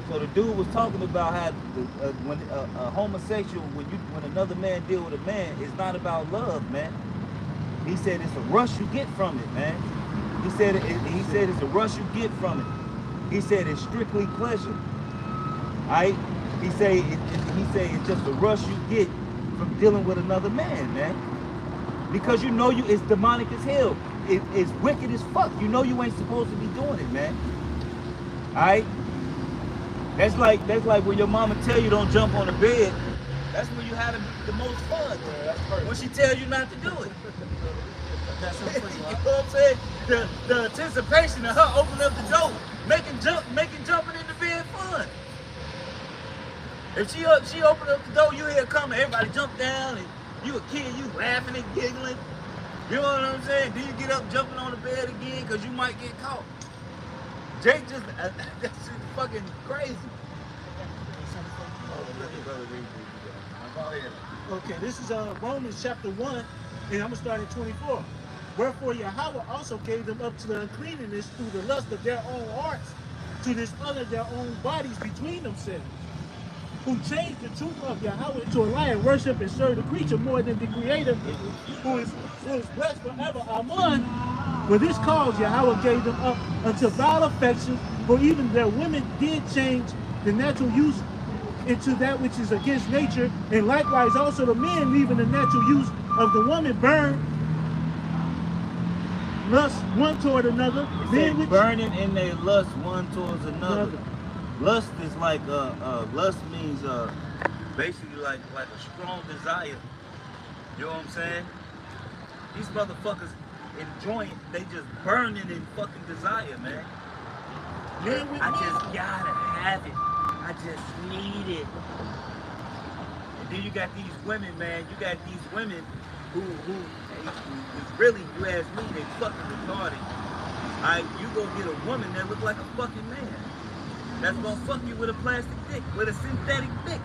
So the dude was talking about how when a homosexual, when another man deal with a man, it's not about love, man. He said it's a rush you get from it, man. He said it's a rush you get from it. He said it's strictly pleasure. Alright? He say it's just a rush you get from dealing with another man, man. Because you know it's demonic as hell. It's wicked as fuck. You know you ain't supposed to be doing it, man. Alright? That's like when your mama tell you don't jump on the bed. That's when you have the most fun. Yeah, when she tells you not to do it. That's so funny, you know what I'm saying? The anticipation of her opening up the door, making jumping in the bed fun. If she open up the door, you hear her coming, everybody jump down, and you a kid, you laughing and giggling. You know what I'm saying? Then you get up jumping on the bed again because you might get caught. Jake just, that's just fucking crazy. Okay, this is Romans chapter 1, and I'm going to start at 24. Wherefore Yahweh also gave them up to the uncleanness through the lust of their own hearts, to dishonor their own bodies between themselves, who changed the truth of Yahweh to a lie and worship and serve the creature more than the Creator, who is blessed forever. Amen. For this cause Yahweh gave them up unto vile affections, for even their women did change the natural use into that which is against nature, and likewise also the men, leaving the natural use of the woman, burn lust one toward another. Men burning in their lust one towards another. Lust is like lust means basically like a strong desire. You know what I'm saying? These motherfuckers enjoying, they just burning in fucking desire, man. I just gotta have it. I just need it. And then you got these women, man. You got these women who really, you ask me, they fucking retarded. Alright, you go get a woman that look like a fucking man. That's gonna fuck you with a plastic dick, with a synthetic dick.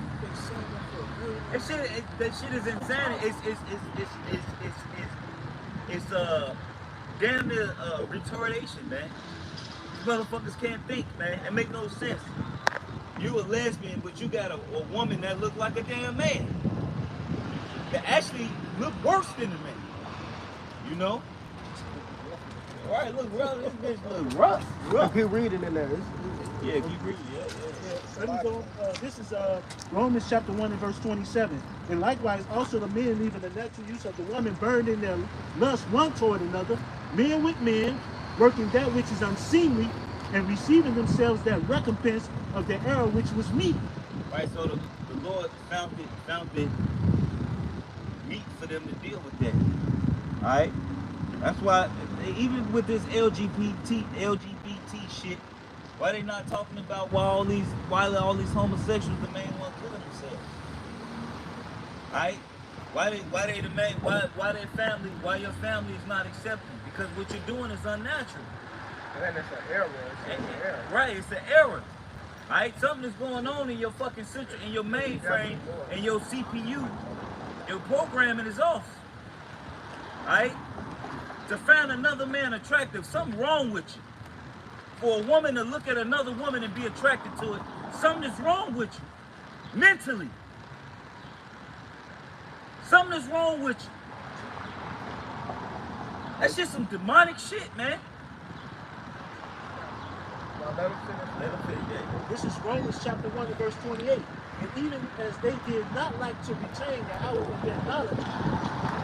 That shit is insanity. It's damn near retardation, man. These motherfuckers can't think, man. It make no sense. You a lesbian, but you got a woman that look like a damn man. That actually look worse than a man. You know? Right, look, bro, this bitch look rough. Keep reading in there. Yeah, keep reading. Yeah. This is Romans chapter 1 and verse 27. And likewise also the men, leaving the natural use of the woman, burned in their lust one toward another, men with men, working that which is unseemly, and receiving themselves that recompense of the error which was meet. Right, so the Lord found it meet for them to deal with that. Alright? That's why even with this LGBT shit, why they not talking about why all these homosexuals the main ones killing themselves? Alright? Why their family, why your family is not accepting? Because what you're doing is unnatural. And it's an error. Error. Right, it's an error. Alright, something is going on in your fucking central, in your mainframe, and your CPU. Your programming is off. Alright? To find another man attractive, something wrong with you. For a woman to look at another woman and be attracted to it, something is wrong with you. Mentally. Something is wrong with you. That's just some demonic shit, man. Let him finish. This is Romans chapter 1 and verse 28. And even as they did not like to retain Yahweh in their knowledge,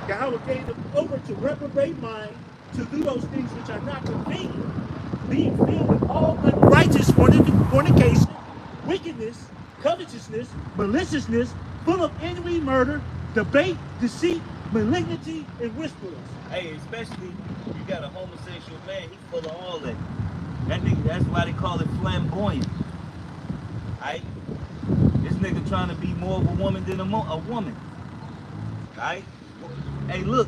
Yahweh gave them over to reprobate mind, to do those things which are not convenient, being filled with all unrighteous fornication, wickedness, covetousness, maliciousness, full of envy, murder, debate, deceit, malignity, and whisperers. Hey, especially you got a homosexual man, he's full of all that. That nigga, That's why they call it flamboyant. Alright? This nigga trying to be more of a woman than a woman. Alright? Hey, look.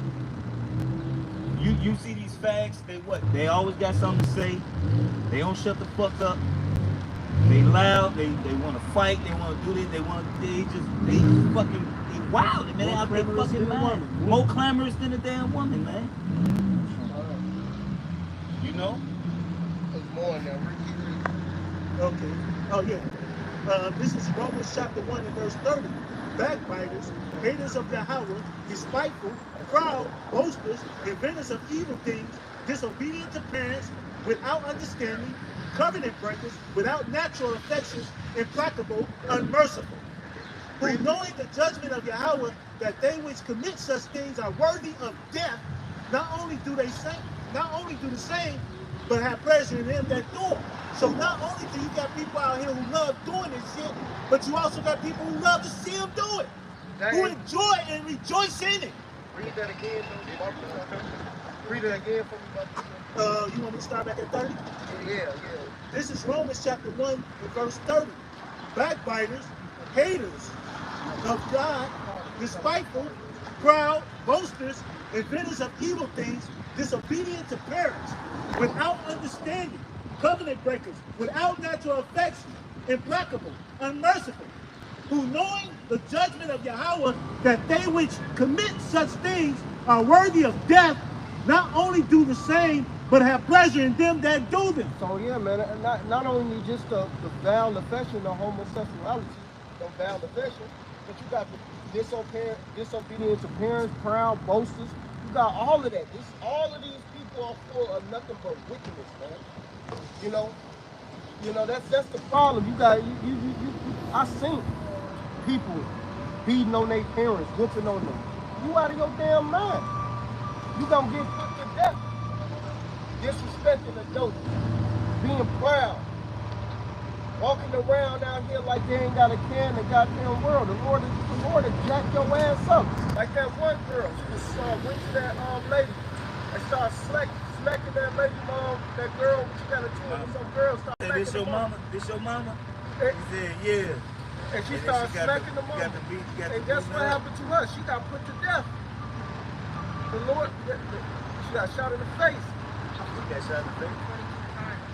You see these fags, they what? They always got something to say. They don't shut the fuck up. They loud, they want to fight, they want to do this, they wild, man. They out there fucking mind. More clamorous than a damn woman, man. You know? There's more in there. Okay. Oh, yeah. This is Romans chapter 1 and verse 30. Backbiters, haters of Yahweh, despiteful, proud, boasters, inventors of evil things, disobedient to parents, without understanding, covenant breakers, without natural affections, implacable, unmerciful. Who knowing the judgment of Yahweh, that they which commit such things are worthy of death, not only do the same, but have pleasure in them that do it. So not only do you got people out here who love doing this shit, but you also got people who love to see them do it, who enjoy and rejoice in it. Read that again, read it again for me, brother. You want me to start back at 30? Yeah. This is Romans chapter 1 and verse 30. Backbiters, haters of God, despiteful, proud, boasters, inventors of evil things, disobedient to parents, without understanding, covenant breakers, without natural affection, implacable, unmerciful, who knowing the judgment of Yahweh, that they which commit such things are worthy of death, not only do the same, but have pleasure in them that do them. So yeah, man, not only just the vile affection, the homosexuality, the vile affection, but you got the disobedient to parents, proud, boasters. You got all of that. All of these people are full of nothing but wickedness, man. You know that's the problem. You got I seen people beating on their parents, whooping on them. You out of your damn mind. You gonna get put to death. Disrespecting adults, being proud, walking around out here like they ain't got a care in the goddamn world. The Lord will jack your ass up. Like that one girl, she just went to that lady and started smacking that lady mom, that girl. She got a twin with some girl. This your mama? This your mama? He said, yeah. And she started smacking the mom. And guess what happened to her? She got put to death. The Lord, she got shot in the face.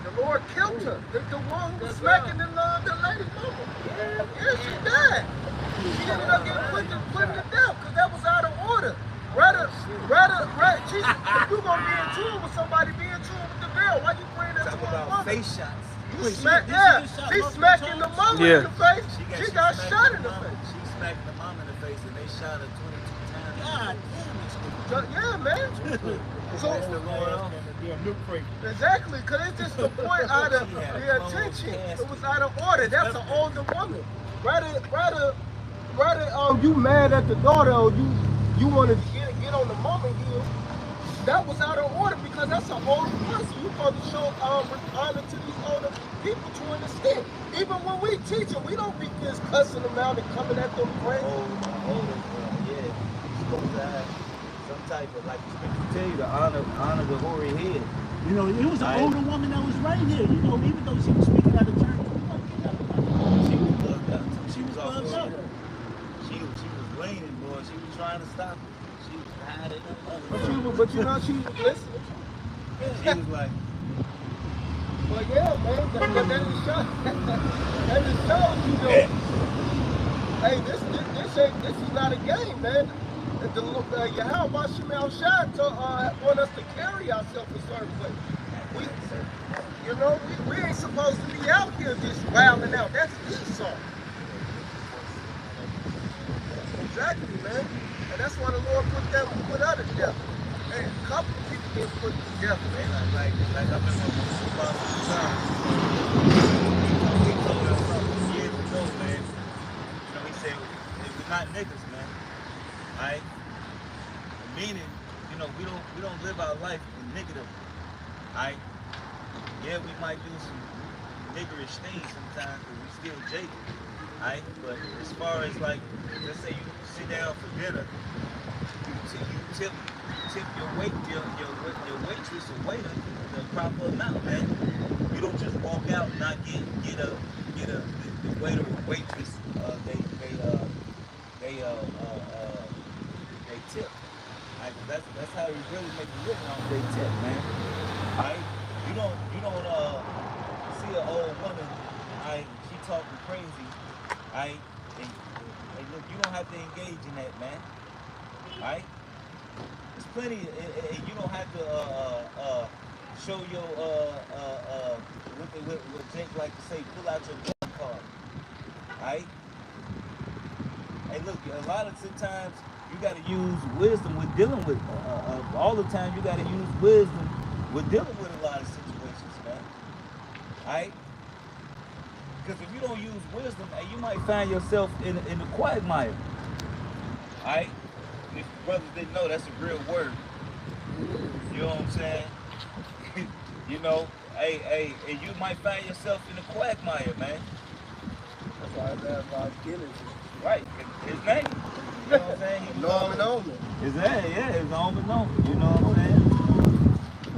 The Lord killed her. The one who was smacking the lady mama. Yeah, she died. She ended up getting put to death because that was out of order. Rather, if you're gonna be in tune with somebody, be in tune with the girl. Why you bring that to a woman? Face shots. She's smacking the mama in the face. She got shot in the face. She smacked the mom in the face and they shot her 22 times. God damn. Yeah, man. So, exactly, because it's just the point out of the attention. It was out of order. That's an older woman. Rather, you mad at the daughter or you wanted to get on the mama here. That was out of order because that's an older person. You're supposed to show honor to these older people to an extent. Even when we teach them, we don't be just cussing them out and coming at them crazy. Yeah. You're supposed to have some type of, like the scripture tell you, to honor the hoary head. You know, it was an older woman that was right here. You know, even though she was speaking out of turn, she was plugged up. She was also she was leaning, boy. She was trying to stop it. She was hiding up. But you know, she was listening. She was like, well, yeah, man. That just shows you know. Hey, this is not a game, man. Yahweh Shemel Shah want us to carry ourselves a certain way. We ain't supposed to be out here just wilding out. That's Esau. Exactly, man. And that's why the Lord put her to death. And a couple of people get put to death, man. like I've been with about some time. He told us years ago, man. You know, he said, we're not niggas, man. Alright? Meaning, you know, we don't live our life in negative. Alright? Yeah, we might do some niggerish things sometimes, but we still Jacob. Alright? But as far as like, let's say you sit down for dinner, you tip your waitress or waiter the proper amount, man. You don't just the waiter or waitress, they tip. Like, that's how you really make a living on they tip, man. Right? You don't see an old woman, she talking crazy, and look, you don't have to engage in that, man. Right? There's plenty. You don't have to show your what Jake like to say, pull out your gun card. Right? Hey, look, a lot of the times you got to use wisdom with dealing with. All the time you got to use wisdom with dealing with a lot of situations, man. Right? Because if you don't use wisdom, you might find yourself in the quagmire. Right? If brothers didn't know, that's a real word. You know what I'm saying? You know, and you might find yourself in a quagmire, man. That's why I have a lot of killers. Right, his name. You know what I'm saying? Norman Omen. His name, yeah, his Norman Omen. You know what I'm saying?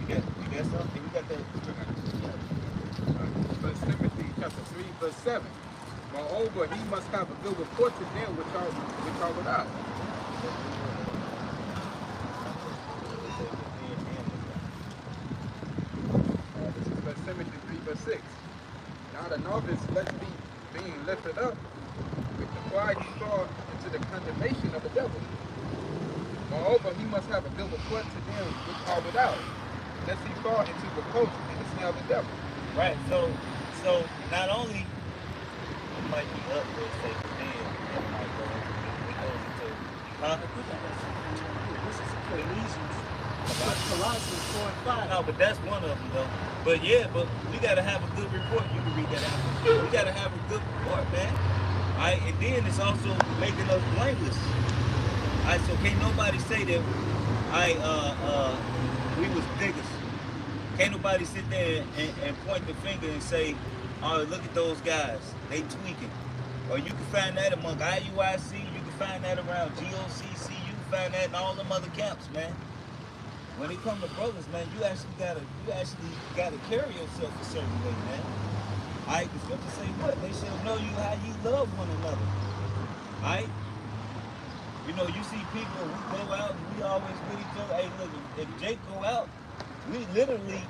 You got something? You got that? 1 Timothy chapter 3, verse 7. Moreover, he must have a good report to them which are without. This is 1 Timothy 3, verse 6. Now the novice lest be being lifted up with the pride he fall into the condemnation of the devil. Moreover, he must have a good report to them which are without, lest he fall into reproach and the snare of the devil. Right, so not only it might be up for the sake of them, it might go into, This is Ephesians, Colossians 4 and 5. No, but that's one of them, though. But yeah, but we got to have a good report. You can read that out. We got to have a good report, man. All right, and then it's also making us blameless. All right, so can't nobody say that we was niggas. Can't nobody sit there and point the finger and say, oh, look at those guys, they tweaking. Or you can find that among IUIC, you can find that around GOCC, you can find that in all them other camps, man. When it comes to brothers, man, you actually gotta carry yourself a certain way, man. Alright, the scripture say what? They shall know you how you love one another. Alright? You know, you see people, we go out and we always with each other. Hey, look, if Jake go out, we literally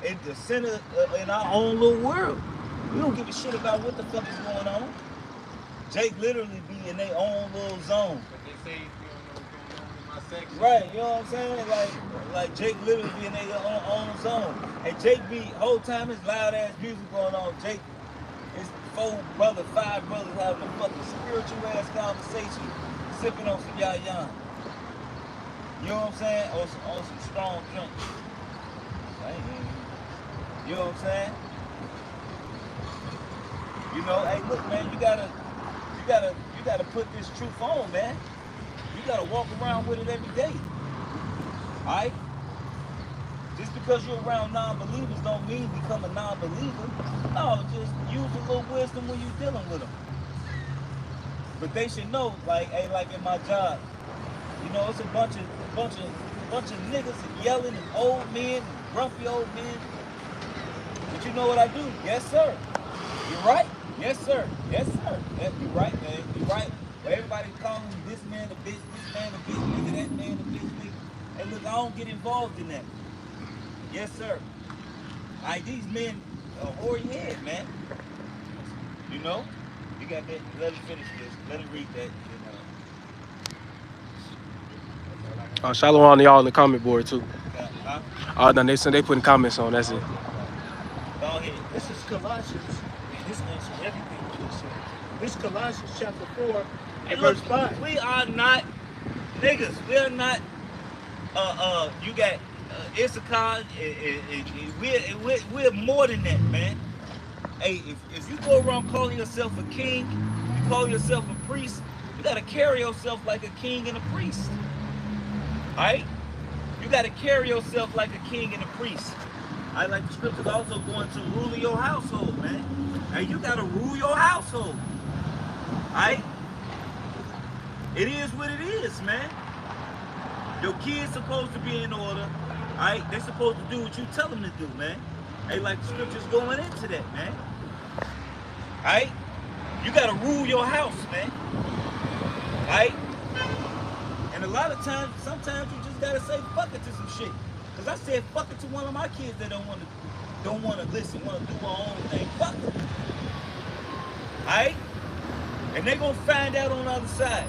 in the center in our own little world. We don't give a shit about what the fuck is going on. Jake literally be in their own little zone. But they say you don't know what's going on in my section. Right, you know what I'm saying? Like Jake literally be in their own zone. And Jake be, whole time it's loud ass music going on. Jake is 5 brothers having a fucking spiritual ass conversation, sipping on some yayan. You know what I'm saying? Or some strong drink. You know what I'm saying? You know, hey, look, man, you gotta put this truth on, man. You gotta walk around with it every day. All right? Just because you're around non-believers don't mean become a non-believer. No, just use a little wisdom when you're dealing with them. But they should know, like, hey, like in my job, you know, it's a bunch of niggas and yelling and old men and grumpy old men. But you know what I do? Yes, sir. You're right. Yes, sir. Yes, sir. You're right, man. You're right. Well, everybody's calling this man a bitch, this man a bitch, nigga, that man a bitch, nigga. Hey, look, I don't get involved in that. Yes, sir. These men are hoary head, man. You know? You got that. Let him finish this. Let him read that. Shalom to y'all on the comment board too. Huh? No, they putting comments on. That's it. Go ahead. This is Colossians, and this answers everything what he said. This is Colossians chapter 4, Hey, verse look, 5. we are not niggas. We are not. You got Issachar. We're more than that, man. Hey, if you go around calling yourself a king, you call yourself a priest, you gotta carry yourself like a king and a priest. Alright? You gotta carry yourself like a king and a priest. I like the scriptures also going to rule your household, man. Hey, you gotta rule your household. Alright? It is what it is, man. Your kids supposed to be in order. Alright? They're supposed to do what you tell them to do, man. Hey, like the scriptures going into that, man. Alright? You gotta rule your house, man. Alright? And a lot of times, sometimes you just gotta say fuck it to some shit. Cause I said fuck it to one of my kids that don't wanna listen, wanna do her own thing. Fuck it. Alright? And they gonna find out on the other side.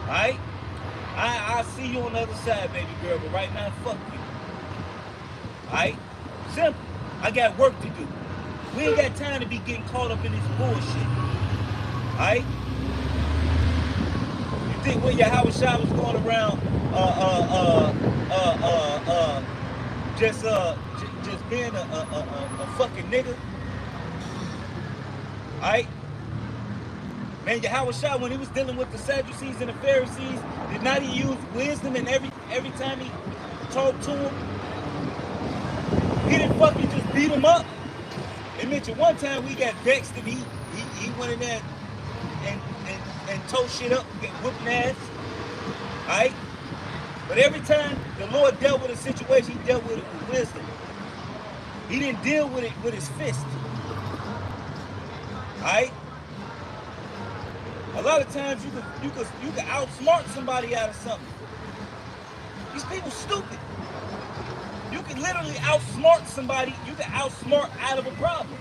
Alright? I see you on the other side, baby girl, but right now, fuck you. Alright? Simple. I got work to do. We ain't got time to be getting caught up in this bullshit. Alright? You think when your Howard Shah was going around just being a fucking nigga? Alright? Man, Yahweh Shah, when he was dealing with the Sadducees and the Pharisees, did not he use wisdom in every time he talked to them? He didn't fucking just beat them up. They mentioned one time we got vexed and he went in there and tore shit up, whooping ass. Alright? But every time the Lord dealt with a situation, he dealt with it with wisdom. He didn't deal with it with his fist. Alright? A lot of times you can outsmart somebody out of something. These people stupid. You can literally outsmart somebody. You can outsmart out of a problem.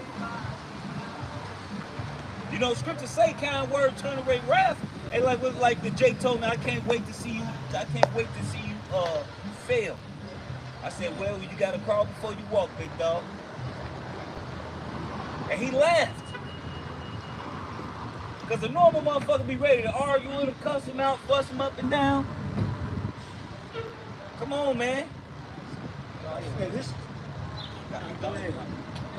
You know, scriptures say kind words turn away wrath. And like the Jake told me, I can't wait to see you fail. I said, well, you gotta crawl before you walk, big dog. And he laughed. Because a normal motherfucker be ready to argue with him, cuss him out, fuss him up and down. Come on, man. Hey, this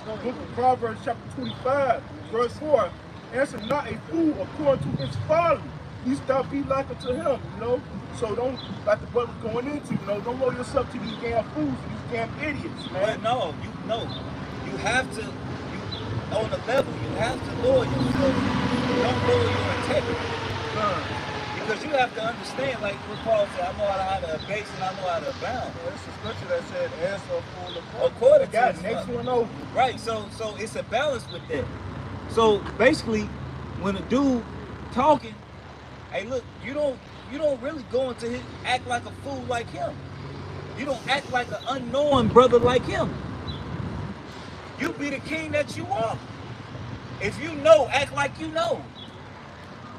book of Proverbs chapter 25, verse 4. Answer not a fool according to his folly. Least thou be like unto him, you know. So don't, like the brother's going into, you know, don't roll yourself to these damn fools, these damn idiots, man. But you have to, on the level, you have to lower yourself. Don't lower your integrity. Because you have to understand, like what Paul said, I know how to abase and I know how to abound. Yeah, it's a scripture that said, answer a fool according to his next one over. Right, so it's a balance with that. So basically, when a dude talking, hey look, you don't really go into his act like a fool like him. You don't act like an unknowing brother like him. You be the king that you are. If you know, act like you know.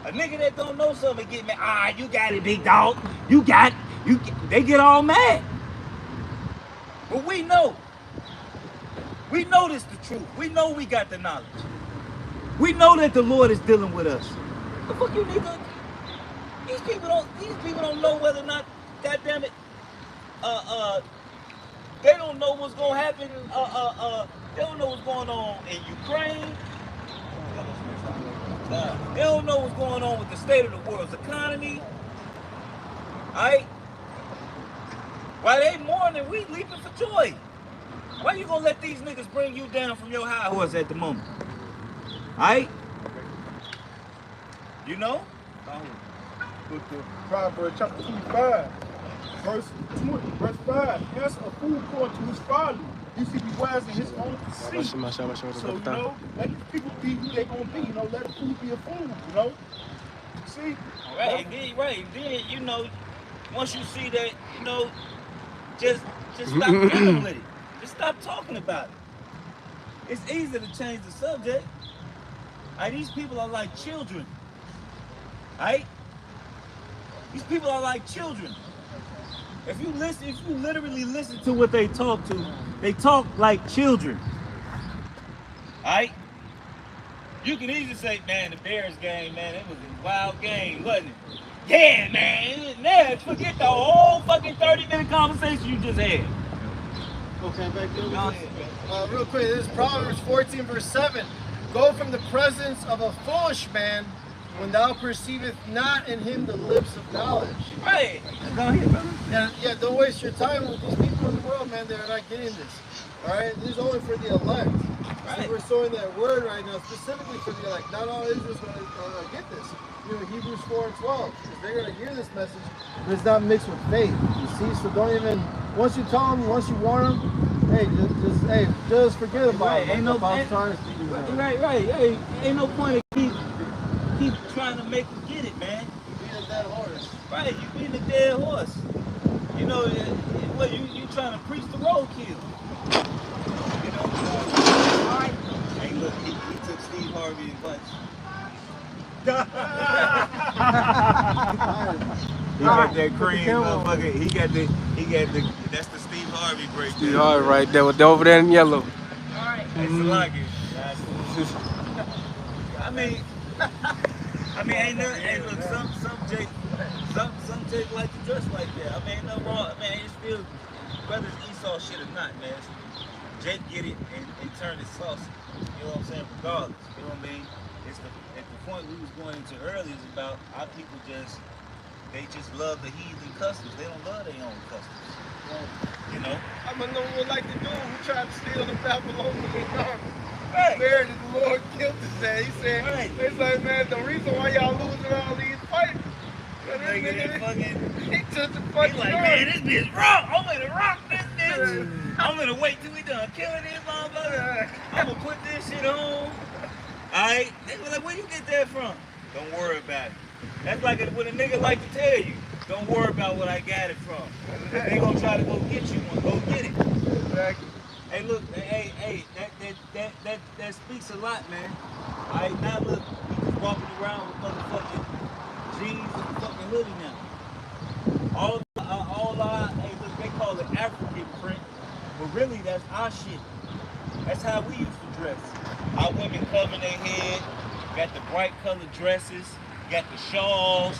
A nigga that don't know something get mad. You got it, big dog. You got it. They get all mad. But we know. We know this the truth. We know we got the knowledge. We know that the Lord is dealing with us. The fuck you nigga? These people don't know whether or not, goddamn it, they don't know what's gonna happen. They don't know what's going on in Ukraine. They don't know what's going on with the state of the world's economy. Alright? While they mourning, we leaping for joy. Why you gonna let these niggas bring you down from your high horse at the moment? Alright? You know? Book of Proverbs chapter 25, verse 5. Answer a fool according to his folly. You should be wise in his own conceit. So, you know, let the people be who they gonna be, you know, let the fool be a fool, you know? See? Right, and then, you know, once you see that, you know, just stop dealing with it. Just stop talking about it. It's easy to change the subject. These people are like children. Right? These people are like children. If you literally listen to what they talk like children. Alright? You can easily say, man, the Bears game, man, it was a wild game, wasn't it? Yeah, man. Man, forget the whole fucking 30-minute conversation you just had. Okay, back there. Real quick, this is Proverbs 14, verse 7. Go from the presence of a foolish man when thou perceiveth not in him the lips of knowledge. Right. Go ahead, brother. Yeah, don't waste your time with these people in the world, man. They're not getting this. All right, this is only for the elect. Right. So we're showing that word right now specifically for the elect. Not all Israel's going to get this. You know, Hebrews 4 and 12. If they're going to hear this message, but it's not mixed with faith. You see, so don't even. Once you tell them, once you warn them, hey, just forget about Right, it. ain't no Right. right. Hey, ain't no point in keep trying to make them get it, man. Being a dead horse. Right, you being a dead horse. You know, what you trying to preach the roadkill. You know, all right. Hey, look, he took Steve Harvey advice. He got that cream, motherfucker. He got the. That's the Steve Harvey break. Steve Harvey right there, with over there in yellow. All right. It's like it. I mean, ain't nothing. Hey, look, some Jake like to dress like that. I mean, ain't nothing wrong. I mean, it's still whether it's Esau shit or not, man. Jake get it and turn it saucy. You know what I'm saying? Regardless, you know what I mean? It's at the point we was going into earlier is about our people they just love the heathen customs. They don't love their own customs. You know? I'm gonna know what like the dude who tried to steal the Babylonian army. Right. Married the Lord killed his ass. He said, Right. It's like, man, the reason why y'all losing all these fights. He took the fucking He like, man, this bitch rock. I'm gonna rock this bitch. I'm gonna wait till we done killing this motherfucker. I'm gonna put this shit on. Alright? They were like, where you get that from? Don't worry about it. That's like what a nigga like to tell you. Don't worry about what I got it from. They gonna try to go get you one. Go get it. Exactly. Hey, look, hey, that speaks a lot, man. Alright, now look, he just walking around with motherfucking jeans and fucking hoodie now. All our, hey, look, they call it African print, but really that's our shit. That's how we used to dress. Our women covering their head, got the bright colored dresses, got the shawls.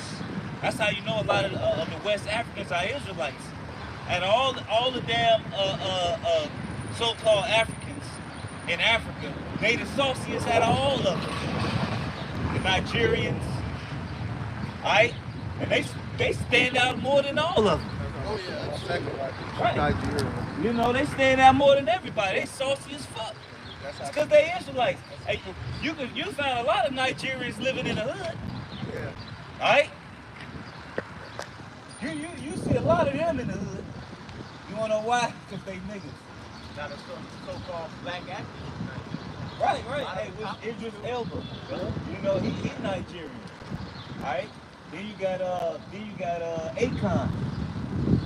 That's how you know a lot of the West Africans are Israelites. And all the damn so-called Africans in Africa, they the sauciest out of all of them. The Nigerians, alright? And they stand out more than all of them. Oh yeah, that's exactly Right. Nigeria. You know, they stand out more than everybody. They saucy as fuck. It's because they Israelites. Hey, you find a lot of Nigerians living in the hood. Yeah. Alright? You see a lot of them in the hood. You wanna know why? Because they niggas. Now the so-called black actors. Right. Hey, with Idris Elba. You know, he Nigerian. Alright? Then you got Akon.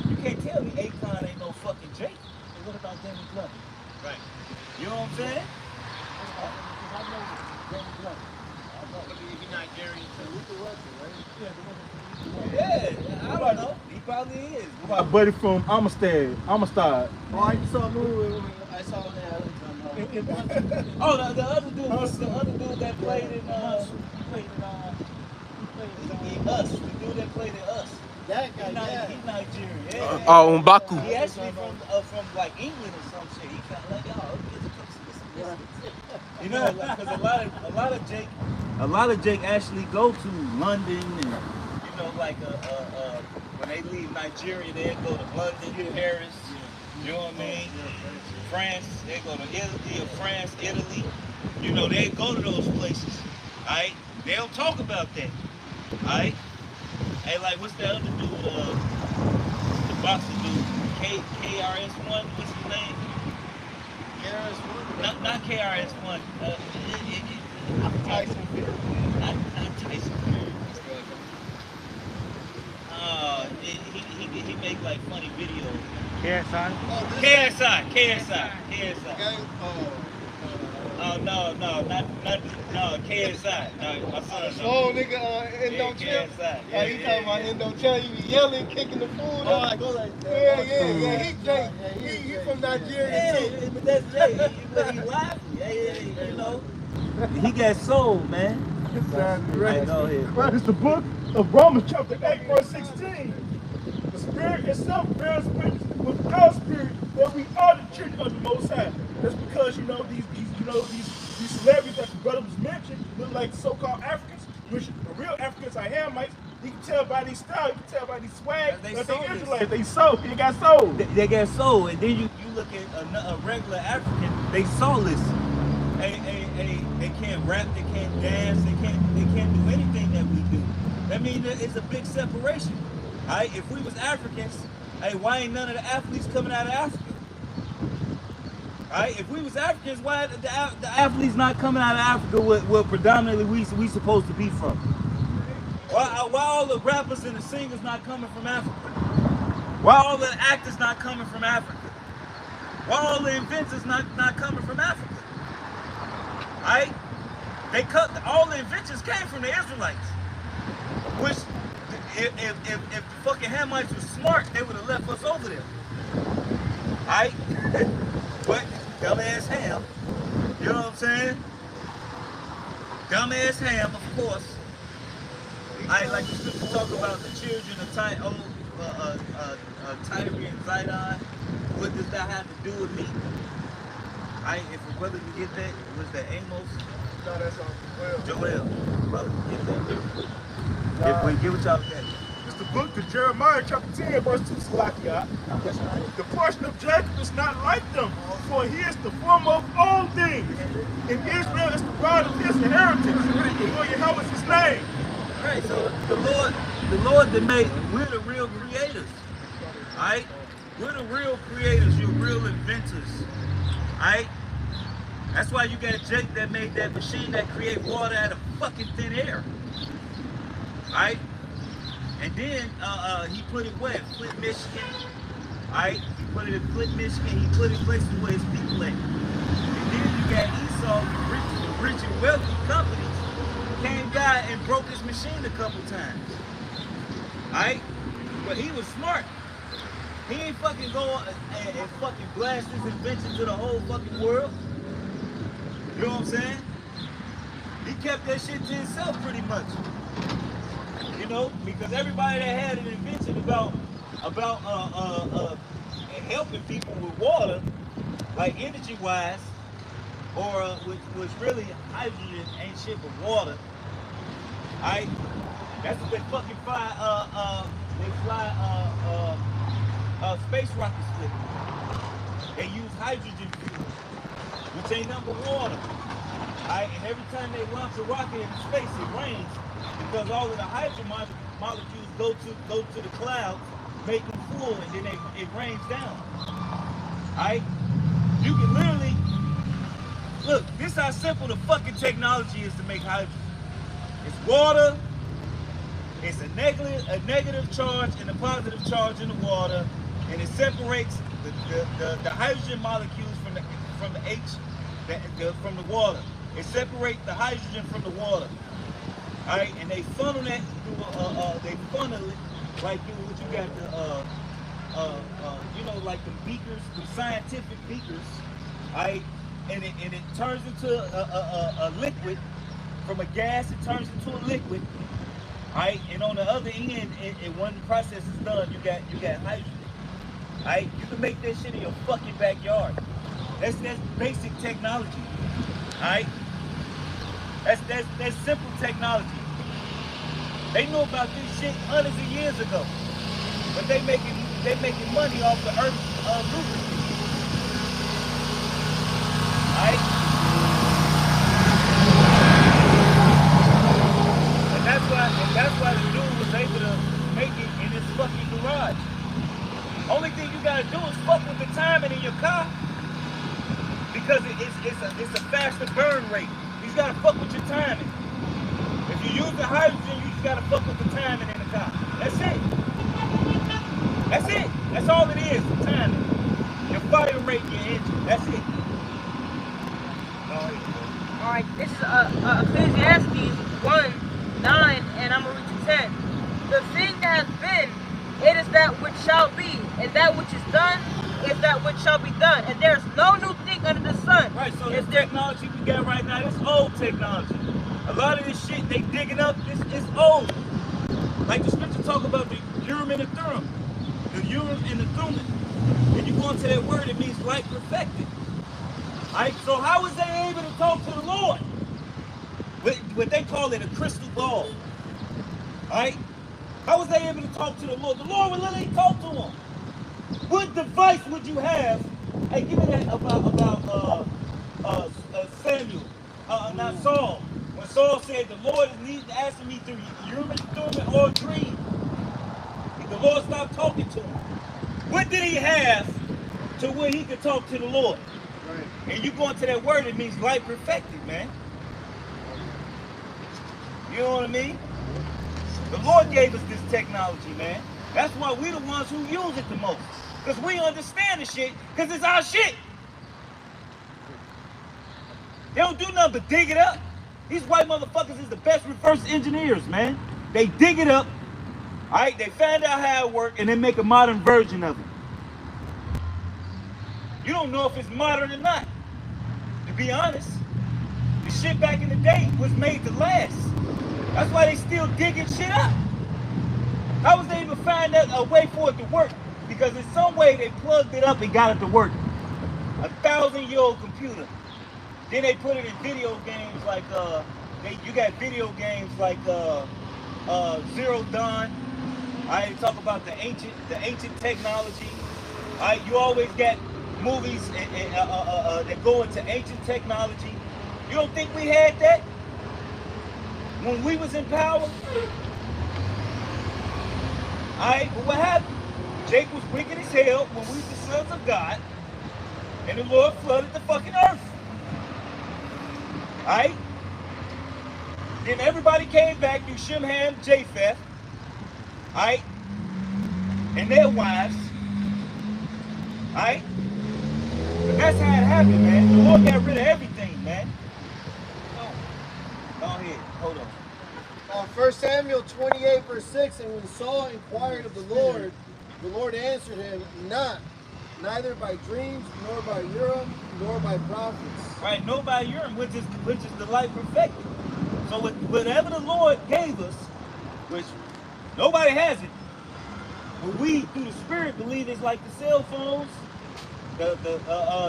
You can't tell me Akon ain't no fucking Jake. Hey, what about Danny Glover? Right. You know what I'm saying? I know Danny Glover. He's Nigerian too. Yeah, I don't know. He probably is. My buddy from Amistad. Oh, I saw a movie. I saw that. Oh, the other dude that played in Us. The dude that played in Us. That guy, yeah. He's Nigerian. Yeah. Oh, Mbaku. He actually from like England or some shit. He kind of like, y'all, you know, because a lot of Jake actually go to London and you know, like when they leave Nigeria, they go to London, Paris. You know what I mean? France, they go to Italy, France, Italy. You know, they go to those places. Alright? They don't talk about that. Alright? Hey, like, what's the other dude? The boxer dude. KRS-One? What's his name? KRS-One? Not KRS-One. Tyson Fury. Not Tyson Fury. He make like funny videos. KSI? KSI. Oh no, KSI. No, my son. Oh, nigga, Endo Champ. Yeah, He talking about Endo Champ. He be yelling, kicking the food up. Go like that. Yeah. He Jake. He from Nigeria too. Yeah, but that's Jay. But he laughing. Yeah, you know. He got soul, man. Right, go ahead. Right, it's the book of Romans chapter 8, verse 16. The Spirit itself bears witness with God's Spirit that we are the children of the Most High. That's because these celebrities that the brother was mentioning look like so-called Africans, which the real Africans are Hamites. You can tell by these styles, you can tell by these swag, They that sold they this. Israelites. They got sold. They got soul, and then you look at a regular African, they soulless. They can't rap, they can't dance, they can't do anything that we do. That means that it's a big separation. Alright, if we was Africans, hey, why ain't none of the athletes coming out of Africa? Alright, if we was Africans, why the athletes not coming out of Africa where predominantly we supposed to be from? Why all the rappers and the singers not coming from Africa? Why all the actors not coming from Africa? Why all the inventors not coming from Africa? Alright? All the inventions came from the Israelites. Which, if the fucking Hamites were smart, they would have left us over there. Alright? But, dumbass Ham, you know what I'm saying? Dumbass Ham, of course. I like the scripture talk about the children of Tyre and Zidon. What does that have to do with me? If a brother can get that, was that Amos? No, that's on Joel. Brother, get that. Give what y'all got. It's the book of Jeremiah, chapter 10, verse 2, Salakia. The portion of Jacob is not like them, for he is the former of all things. And Israel is the pride of his inheritance. For Yahweh is his name. Right, so the Lord that made, we're the real creators. Alright? We're the real creators, you're real inventors. Alright? That's why you got Jake that made that machine that create water out of fucking thin air. Alright? And then he put it where? Flint, Michigan. Alright? He put it in Flint, Michigan. He put it places where his people at. And then you got Esau, the rich and wealthy companies, came by and broke his machine a couple times. Alright? But he was smart. He ain't fucking go and fucking blast his invention to the whole fucking world. You know what I'm saying? He kept that shit to himself pretty much. You know, because everybody that had an invention about helping people with water, like energy-wise, or which really hydrogen ain't shit but water. Alright? That's what they fucking fly. They fly space rockets with. They use hydrogen fuel, which ain't nothing but water. Alright, and every time they launch a rocket into space, it rains because all of the hydrogen molecules go to the clouds, make them full, and then it rains down. Alright, you can literally look. This is how simple the fucking technology is to make hydrogen. It's water. It's a negative charge and a positive charge in the water, and it separates the hydrogen molecules from the water. It separates the hydrogen from the water. All right, and they funnel that through they funnel it like what you got the you know, like the beakers, the scientific beakers. All right, and it turns into a liquid. From a gas, it turns into a liquid. Alright, and on the other end, when the process is done, you got hydrogen. Alright, you can make that shit in your fucking backyard. That's basic technology. Alright, that's simple technology. They knew about this shit hundreds of years ago, but they making money off the Earth's lubricant. Alright. That's why the dude was able to make it in his fucking garage. Only thing you gotta do is fuck with the timing in your car, because it's a faster burn rate. You just gotta fuck with your timing. If you use the hydrogen, you just gotta fuck with the timing in the car. That's it. That's it. That's all it is. The timing. Your fire rate, your engine. That's it. All right. This is Ecclesiastes 1:9, and I'm going to read to 10. The thing that has been, it is that which shall be, and that which is done is that which shall be done. And there's no new thing under the sun. Right, so this technology we got right now, this old technology. A lot of this shit they digging up, this is old. Like the scripture talk about the Urim and the Thummim. The Urim and the Thummim. When you go into that word, it means light perfected. Alright, so how was they able to talk to the Lord? What they call it a crystal ball. Alright? How was they able to talk to the Lord? The Lord would literally talk to them. What device would you have Hey, give me that about Samuel, not Saul. When Saul said, the Lord is needing to answer me through Urim and Thummim or dream, the Lord stopped talking to him. What did he have to where he could talk to the Lord? Right. And you go into that word, it means life perfected, man. You know what I mean? The Lord gave us this technology, man. That's why we the ones who use it the most. Because we understand the shit, because it's our shit. They don't do nothing but dig it up. These white motherfuckers is the best reverse engineers, man. They dig it up, all right? They find out how it works, and they make a modern version of it. You don't know if it's modern or not, to be honest. The shit back in the day was made to last. That's why they still digging shit up. How was they even find out a way for it to work? Because in some way they plugged it up and got it to work. 1,000-year-old computer. Then they put it in video games like you got video games like Zero Dawn. I talk about the ancient technology. You always got movies that go into ancient technology. You don't think we had that when we was in power? Alright, but what happened? Jake was wicked as hell when we was the sons of God, and the Lord flooded the fucking earth. Alright? Then everybody came back through Shem, Ham, Japheth, alright? And their wives. Alright? But that's how it happened, man. The Lord got rid of everything, man. Go ahead, hold on. 1 Samuel 28, verse 6, and when Saul inquired of the Lord answered him, neither by dreams, nor by Urim, nor by prophets. Right, nor by Urim, which is the life perfected. So whatever the Lord gave us, which nobody has it, but we through the Spirit believe it's like the cell phones,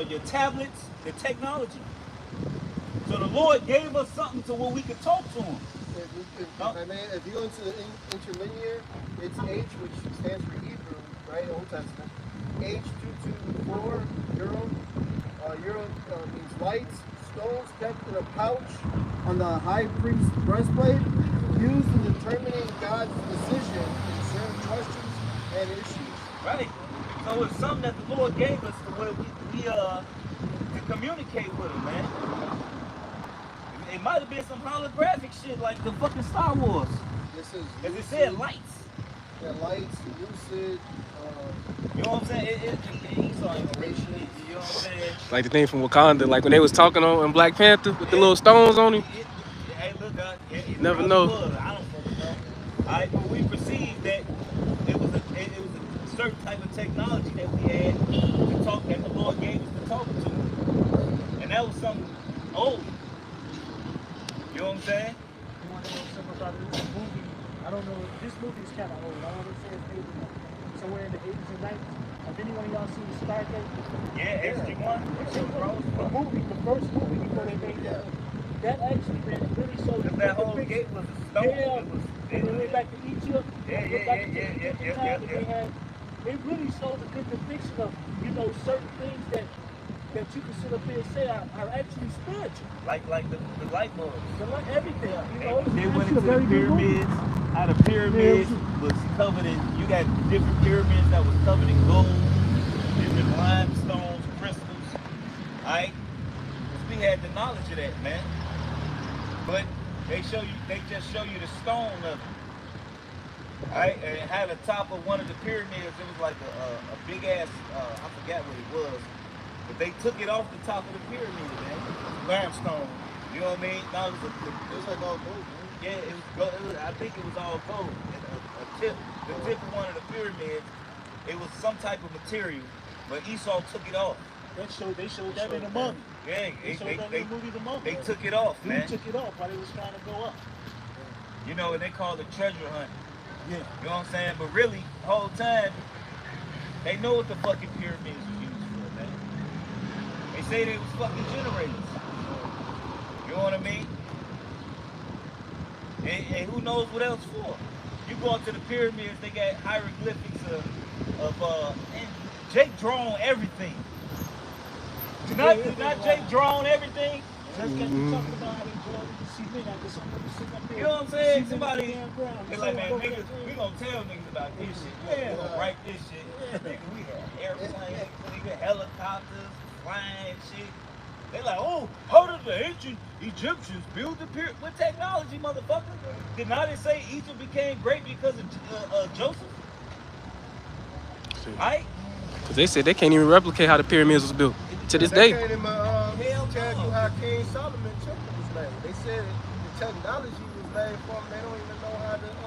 your tablets, the technology. So the Lord gave us something to where we could talk to Him. If you go into the interlinear, it's H, which stands for Hebrew, right? Old Testament. H224, Urim. Urim means lights, stones kept in a pouch on the high priest's breastplate, used in determining God's decision in certain questions and issues. Right. So it's something that the Lord gave us to where we to communicate with Him, man. It might have been some holographic shit like the fucking Star Wars. This is as it said, lights. Yeah, lights, lucid. You know what I'm saying? Esau ain't gonna race you. You know what I'm saying? Like the thing from Wakanda, like when they was talking on in Black Panther with the little stones on him. Hey, look, it never really know. was. I don't fucking know. Alright, but we perceived that it was a certain type of technology that we had to talk, that the Lord gave us to talk to. And that was something old. You know what I'm saying? You want to know something about this movie? I don't know. This movie is kind of old. I want to say it's maybe somewhere in the 80s and 90s. Have any one of y'all seen Stargate? Yeah, SG-1. The movie, the first movie before they made that. That actually, man, it really showed That whole gate was a stone. Yeah, and they went back to Egypt. Yeah. It really showed a good depiction of, certain things that you can sit up here and say are actually spiritual. Like the light bulbs. Everything. They went into the pyramids. How the pyramids was covered in, you got different pyramids that was covered in gold, different limestones, crystals. Alright? We had the knowledge of that, man. But they just show you the stone of it. Alright? And it had the top of one of the pyramids, it was like a big ass, I forgot what it was. But they took it off the top of the pyramid, man. Limestone. You know what I mean? Now it was like all gold, man. Yeah, it was gold. I think it was all gold. And the tip of one of the pyramids, it was some type of material, but Esau took it off. They showed that in the Mummy. Yeah, they showed that in the movie The Mummy. They took it off, man. They took it off while they was trying to go up. You know, and they called it treasure hunt. Yeah. You know what I'm saying? But really, the whole time, they know what the fucking pyramids was used for, man. They say they was fucking generators. You know what I mean? And who knows what else for? You go up to the pyramids, they got hieroglyphics of and Jake drawn everything. Did not Jake draw on everything? That's got you talking about how they draw the cement out. There's somebody sitting up there. You know what I'm saying? Cement Somebody, on the damn ground. they like, man, niggas, we gonna tell niggas about this shit. Yeah, we gonna write this shit. Nigga, we had airplanes, nigga, helicopters, flying shit. They like, oh, how did the ancient Egyptians build the pyramid? With technology, motherfucker. Did not it say Egypt became great because of Joseph? Right? Cause they said they can't even replicate how the pyramids was built to this day. They can't even tell you how King Solomon temple was made. They said the technology was made from. They don't even know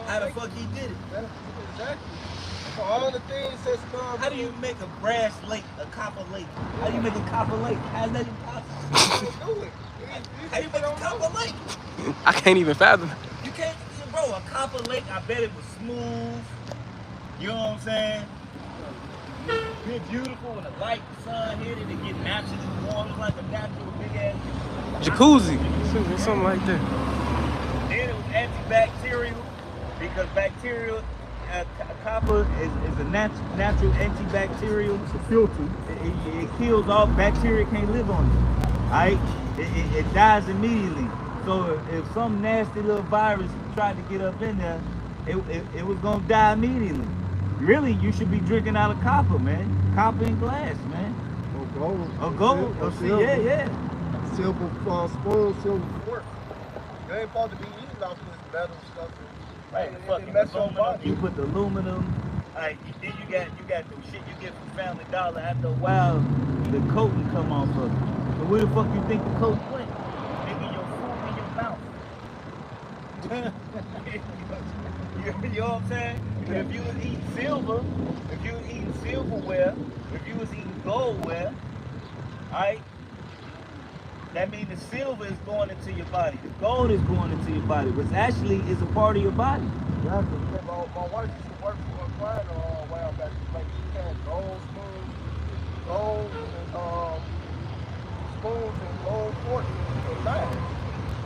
how the fuck he did it? Exactly. For all the things that's gone. How do you make a brass lake, a copper lake? How do you make a copper lake? How's that impossible? You don't do it. How do you make a copper lake? I can't even fathom. You can't, bro. A copper lake. I bet it was smooth. You know what I'm saying? It's beautiful when the light, the sun hit it, it get naturally warm. It's like a natural big ass Jacuzzi, something like that. Then it was antibacterial because bacterial copper is a natural antibacterial. It's a filter. It kills all bacteria, can't live on it. Alright? It dies immediately. So if some nasty little virus tried to get up in there, it was gonna die immediately. Really, you should be drinking out of copper, man. Copper and glass, man. Or gold. Or gold. Or silver. Yeah. Silver spoon, silver fork. You ain't supposed to be eating off this metal stuff. Right, It mess your body. you put the aluminum. Alright, then you got the shit you get from Family Dollar. After a while, the coating come off of it. So where the fuck you think the coat went? Maybe your food in your mouth. You know what I'm saying? But if you was eating silver, if you was eating silverware, if you was eating goldware, alright, that means the silver is going into your body. The gold is going into your body, which actually is a part of your body. Yeah, my wife used to work for a client a while back. Like she had gold spoons, gold spoons and gold forks and knives.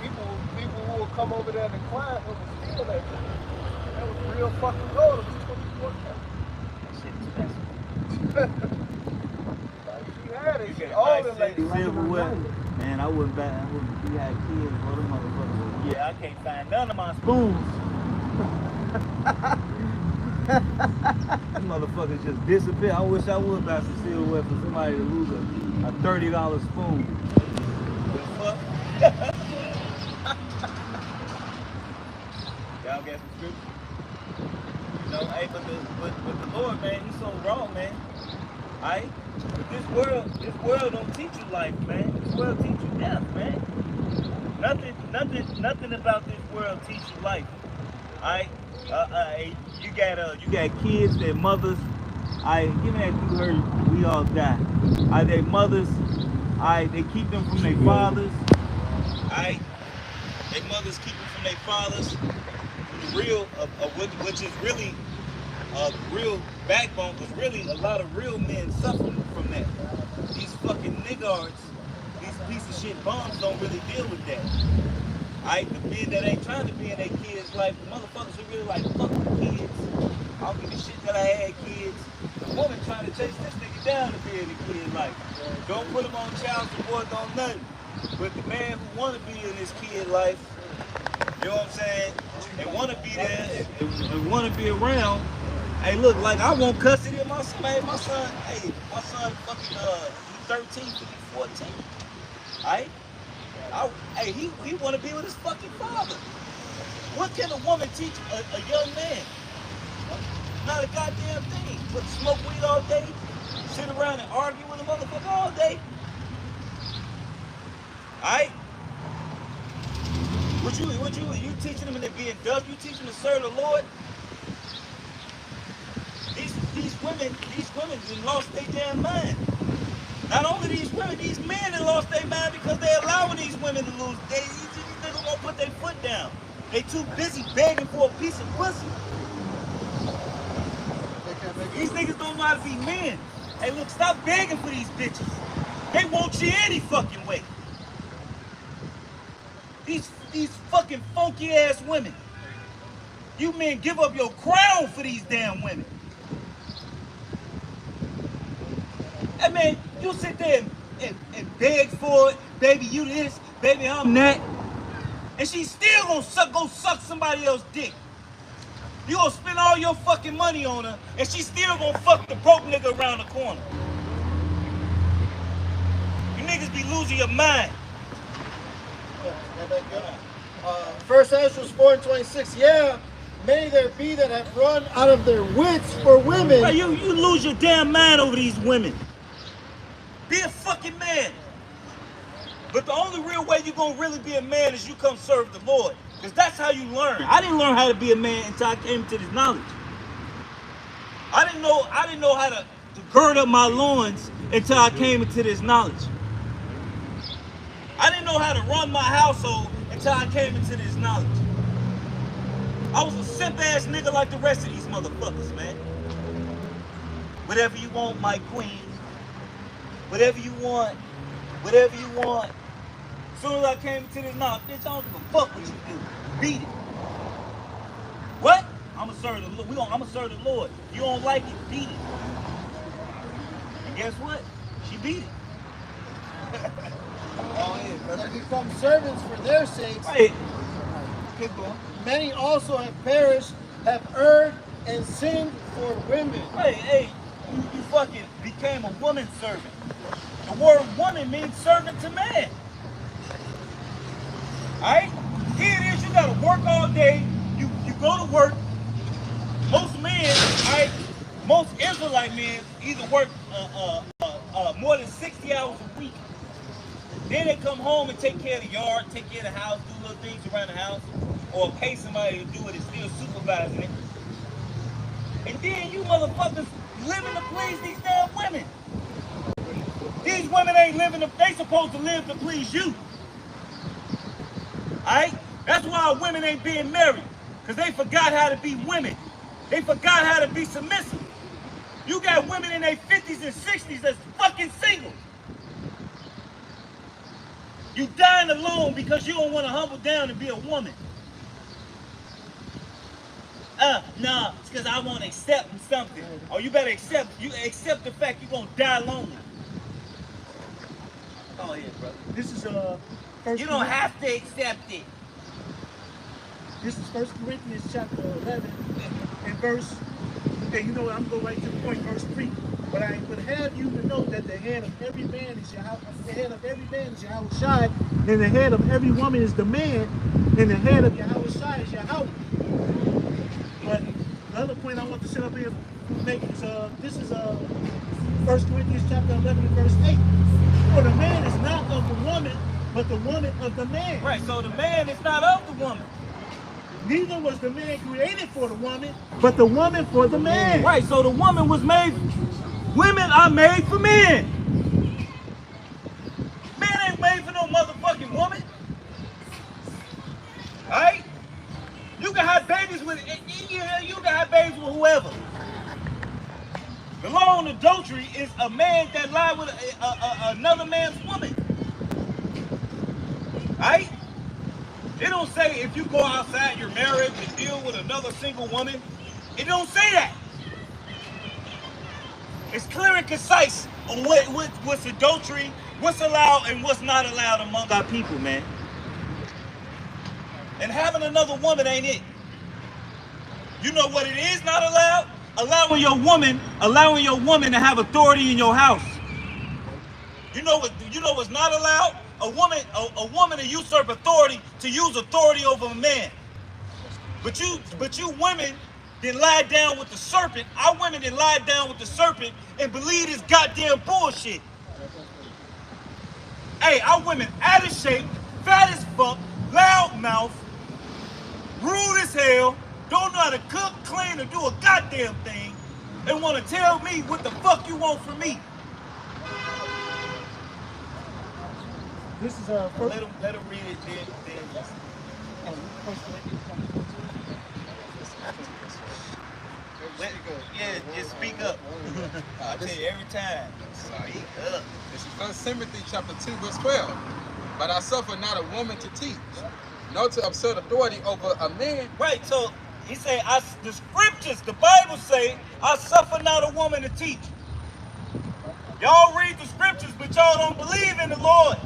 People who would come over there to client who would steal that shit. That was real fucking gold. It was 24 karat. That shit expensive. Like she had it. You She get owned nice it like silverware. Man, I wouldn't buy. We had kids, for them motherfuckers. Yeah, I can't find none of my spoons. These motherfuckers just disappear. I wish I would buy some silverware for somebody to lose a $30 spoon. The fuck? Y'all got some scripture? You know, hey, but the Lord, man, he's so wrong, man. Alright? But this world don't teach you life, man. This world teach you death, man. Nothing about this world teach you life. Alright? You got kids, their mothers. Alright, give me that you heard we all die. Alright, their mothers, alright, they keep them from their fathers. Alright? Their mothers keep them from their fathers. Real, which is really real backbone, because really a lot of real men suffering from that. These fucking niggards, these piece of shit bums don't really deal with that. Alright, the men that ain't trying to be in their kids' life, the motherfuckers who really like fuck with kids. I don't give a shit that I had kids. The woman trying to chase this nigga down to be in the kid's life. Don't put him on child support, don't nothing. But the man who wanna be in his kid's life, you know what I'm saying? They want to be there, they want to be around. Hey, look, like I want custody of my son. Hey, my son fucking, he's 13, he's 14. Alright? Hey, he want to be with his fucking father. What can a woman teach a young man? Not a goddamn thing. But smoke weed all day, sit around and argue with a motherfucker all day. Alright? You teaching them to be in dust? You teaching them to serve the Lord? These women done lost their damn mind. Not only these women, these men done lost their mind because they allowing these women to lose. These niggas won't put their foot down. They too busy begging for a piece of pussy. These niggas don't know how to be men. Hey, look, stop begging for these bitches. They want you any fucking way. These fucking funky ass women. You men give up your crown for these damn women. Hey man, you sit there and beg for it. Baby, you this. Baby, I'm that. And she's still gonna go suck somebody else's dick. You gonna spend all your fucking money on her, and she's still gonna fuck the broke nigga around the corner. You niggas be losing your mind. First Ezra 4:26. Yeah, many there be that have run out of their wits for women. Bro, you lose your damn mind over these women. Be a fucking man. But the only real way you're gonna really be a man is you come serve the Lord. Because that's how you learn. I didn't learn how to be a man until I came to this knowledge. I didn't know how to gird up my loins until I came into this knowledge. I didn't know how to run my household until I came into this knowledge. I was a simp ass nigga like the rest of these motherfuckers, man. Whatever you want, my queen. Whatever you want. Whatever you want. As soon as I came into this knowledge, bitch, I don't give a fuck what you do. Beat it. What? I'ma serve the Lord. I'ma serve the Lord. You don't like it, beat it. And guess what? She beat it. That become servants for their sakes. Right. Keep going. Many also have perished, have erred, and sinned for women. Hey, you fucking became a woman servant. The word woman means servant to man. Alright? Here it is, you gotta work all day. You go to work. Most men, alright, most Israelite men either work more than 60 hours a week. Then they come home and take care of the yard, take care of the house, do little things around the house, or pay somebody to do it and still supervising it. And then you motherfuckers living to please these damn women. These women ain't living to, they supposed to live to please you. Alright? That's why women ain't being married. Because they forgot how to be women. They forgot how to be submissive. You got women in their 50s and 60s that's fucking single. You dying alone because you don't want to humble down and be a woman. No, it's because I want to accept something. Oh, you better accept the fact you're going to die lonely. Go ahead, brother. This is You don't have to accept it. This is 1 Corinthians chapter 11 and verse. Okay, you know what? I'm going right to the point, verse 3. But I would have you to know that the head of every man is Yahweh, the head of every man is Yahweh Shai, and the head of every woman is the man, and the head of Yahweh Shai is Yahweh. But the other point I want to set up here make is this is 1 Corinthians chapter 11 and verse 8. For the man is not of the woman, but the woman of the man. Right, so the man is not of the woman. Neither was the man created for the woman, but the woman for the man. Right, so the woman was made, women are made for men. Men ain't made for no motherfucking woman. Alright? You can have babies with, you can have babies with whoever. The law on adultery is a man that lied with another man's woman. Alright? It don't say if you go outside your marriage and deal with another single woman. It don't say that. It's clear and concise on what's adultery, what's allowed and what's not allowed among our people, man. And having another woman ain't it. You know what it is not allowed? Allowing your woman to have authority in your house. You know what's not allowed? A woman to usurp authority, to use authority over a man. But you women that lie down with the serpent, our women that lie down with the serpent and believe this goddamn bullshit. Hey, our women out of shape, fat as fuck, loud mouth, rude as hell, don't know how to cook, clean, or do a goddamn thing, and want to tell me what the fuck you want from me. This is let him read it then. Yeah, just speak up. I tell you every time. Speak up. This is 1 Timothy chapter 2, verse 12. But I suffer not a woman to teach, nor to assert authority over a man. Right, so he say, the scriptures, the Bible say, I suffer not a woman to teach. Y'all read the scriptures, but y'all don't believe in the Lord.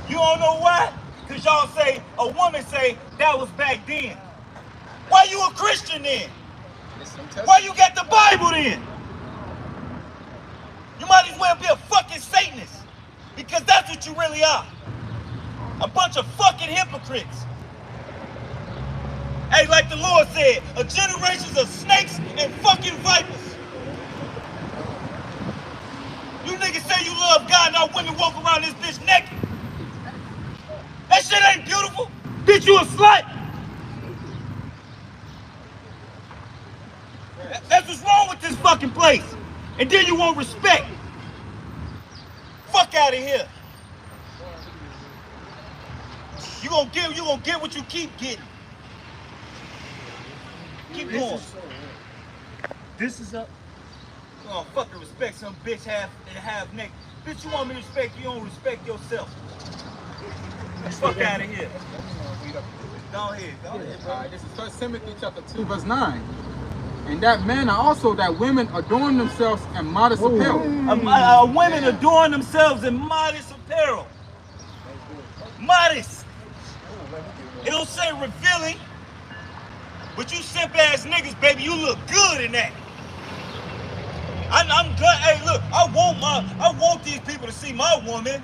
You don't know why? Because y'all say, a woman say, that was back then. Why you a Christian then? Why you got the Bible then? You might as well be a fucking Satanist. Because that's what you really are. A bunch of fucking hypocrites. Hey, like the Lord said, a generation of snakes and fucking vipers. You niggas say you love God, now women walk around this bitch naked. That shit ain't beautiful. Bitch, you a slut. That's what's wrong with this fucking place. And then you want respect. Fuck out of here. You gonna get what you keep getting. Keep going. This is up. You gonna fucking respect some bitch half naked. Bitch, you want me to respect you, don't respect yourself. Fuck out of here. Go ahead, bro. All right, this is 1 Timothy chapter 2, verse 9. In that manner also that women adorn themselves in modest apparel. Women adorn themselves in modest apparel. Modest. It don't say revealing. But you simp ass niggas, baby, you look good in that. I'm good. Hey, look, I want these people to see my woman.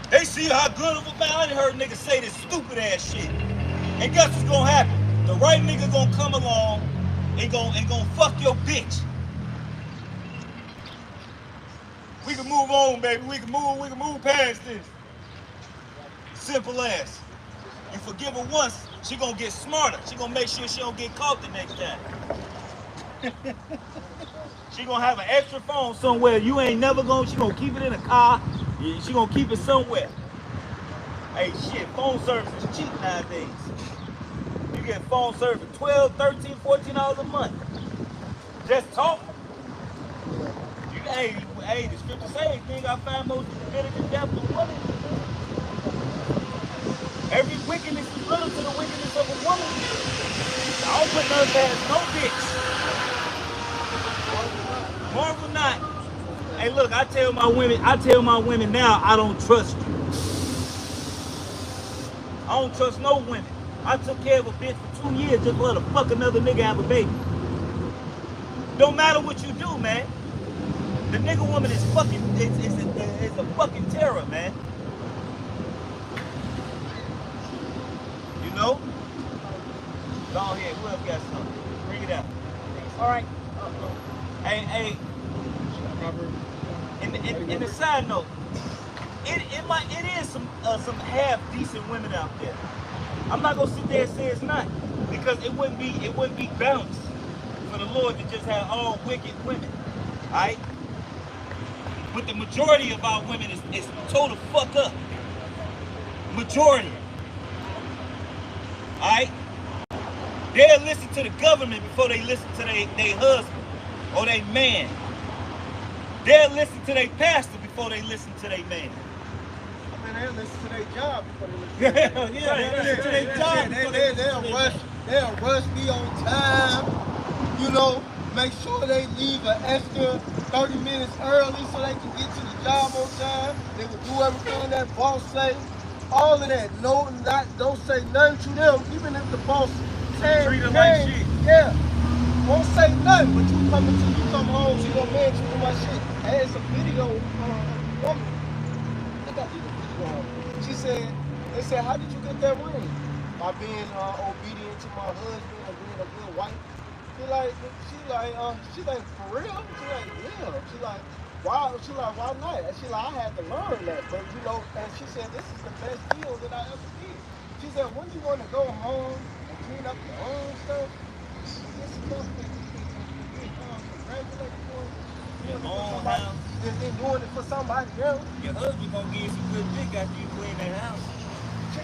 They see how good of a man. I done heard niggas say this stupid ass shit. And guess what's gonna happen? The right nigga gonna come along and gonna fuck your bitch. We can move on, baby. We can move past this. Simple ass. You forgive her once, she gonna get smarter. She gonna make sure she don't get caught the next time. She gonna have an extra phone somewhere. You ain't never gonna, she gonna keep it in a car. She gonna keep it somewhere. Hey, shit, phone service is cheap nowadays. You get phone service $12, $13, $14 a month. Just talk. Hey, the scripture say anything I find most bitter than death of woman. Every wickedness is little to the wickedness of a woman. I don't put none past no bitch. Marvel not. Hey, look, I tell my women now, I don't trust you. I don't trust no women. I took care of a bitch for 2 years just for her to fuck another nigga have a baby. Don't matter what you do, man. The nigga woman is fucking, it's a fucking terror, man. You know? Go ahead, who else got something? Bring it out. All right. Hey. In the side note, it is some half decent women out there. I'm not gonna sit there and say it's not, because it wouldn't be balanced for the Lord to just have all wicked women, alright? But the majority of our women is total fuck up. Majority. Alright? They'll listen to the government before they listen to their husband or their man. They'll listen to their pastor before they listen to their man. I mean, they'll listen to their job before they listen to They'll listen to their job. They'll rush me on time, you know, make sure they leave an extra 30 minutes early so they can get to the job on time. They will do everything that boss say. All of that. Don't say nothing to them, even if the boss Treat them like shit. Yeah. Won't say nothing, but you come home, she gonna man, you do my shit. I had some video woman. I got the video. She said, they said, how did you get that ring? By being obedient to my husband and being a good wife. She like, for real? She like, yeah. She like, why? She like, why not? And she like, I had to learn that, but you know. And she said, this is the best deal that I ever did. She said, when you want to go home and clean up your own stuff, this stuff that you can congratulate for. Then doing it for somebody else. Your husband gonna give you some good dick after you clean that house.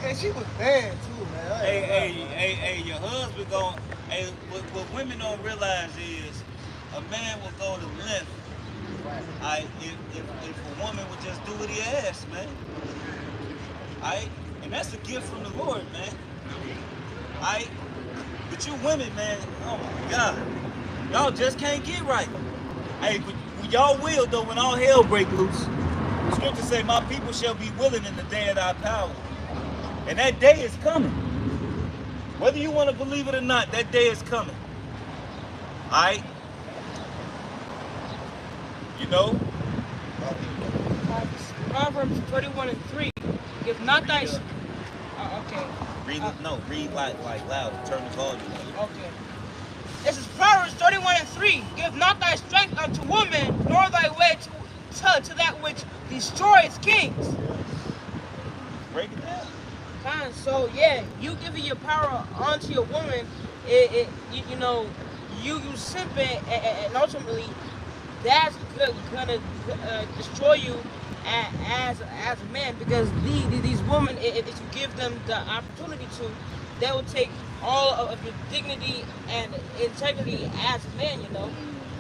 And she was bad too, man. Hey, your husband gonna. Hey, what women don't realize is a man will go to length. If a woman would just do what he asks, man. And that's a gift from the Lord, man. But you women, man, oh my God, y'all just can't get right. Hey, but y'all will though when all hell break loose. The scriptures say, "My people shall be willing in the day of thy power," and that day is coming. Whether you want to believe it or not, that day is coming. All right. You know. Proverbs 31:3. Give not thy. Okay. Read like loud. Turn the volume up. Okay. This is Proverbs 31:3. Give not thy strength unto woman, nor thy way to that which destroys kings. Break it down. So yeah, you giving your power onto your woman, you know, you simping, and ultimately that's gonna destroy you as a man, because these women, if you give them the opportunity to, they will take all of your dignity and integrity as a man, you know.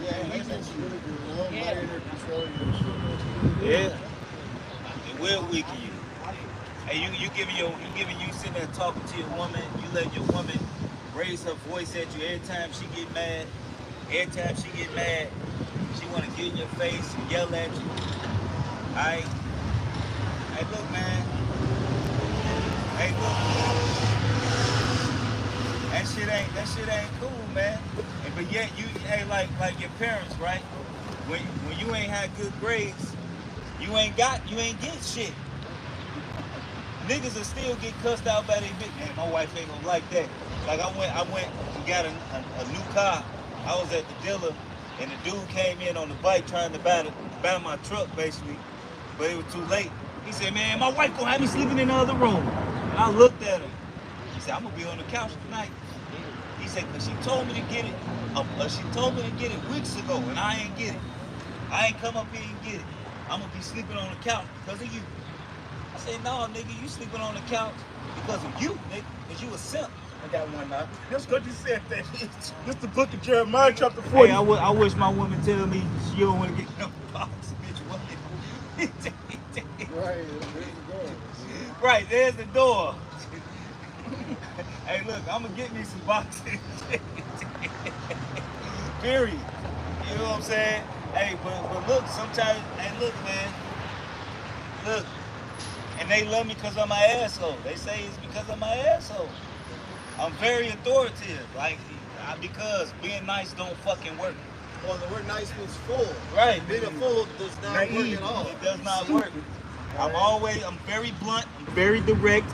Yeah, that's what you really do, you know? Yeah. Letting her control you. Yeah. It will weaken you. Hey, you giving you sitting there talking to your woman, you letting your woman raise her voice at you every time she get mad. Every time she get mad, she wanna get in your face and yell at you. Alright? Hey, look, man. Hey, look. That shit ain't cool, man. But yet hey, like your parents, right? When you ain't had good grades, you ain't get shit. Niggas will still get cussed out by their bitch. Man, my wife ain't gonna like that. Like I went and got a new car. I was at the dealer, and the dude came in on the bike trying to buy my truck, basically. But it was too late. He said, "Man, my wife gonna have me sleeping in the other room." And I looked at him. He said, "I'm gonna be on the couch tonight." He said, "Cause she told me to get it. She told me to get it weeks ago, and I ain't get it. I ain't come up here and get it. I'm gonna be sleeping on the couch because of you." I said, "No, nigga, you sleeping on the couch because of you, nigga, because you a simp." I got one now. That's what you said. That this the book of Jeremiah, chapter 40. Hey, I wish my woman tell me she don't want to get no box, bitch. What? Right, there's the door. Right, there's the door. Hey, look, I'm gonna get me some boxes. Period. You know what I'm saying? Hey, but look, sometimes, hey, look, man. Look. And they love me because I'm my asshole. They say it's because I'm my asshole. I'm very authoritative, like, because being nice don't fucking work. Well, the word nice means full. Right. Being a fool does not work at all. It does not work. I'm very blunt, I'm very direct,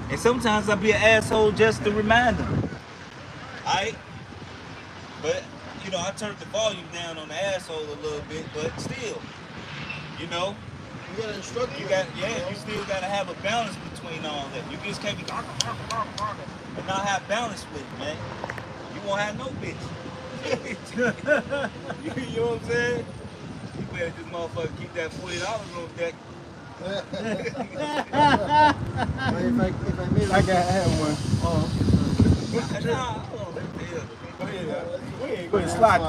and sometimes I'll be an asshole just to remind them. Alright? But, you know, I turned the volume down on the asshole a little bit, but still, you know, You gotta instruct you them, you still gotta have a balance between all that. You just can't be and not have balance with it, man. You won't have no bitch. You know what I'm saying? You better this motherfucker keep that $40 on deck. I had one. Go ahead, slack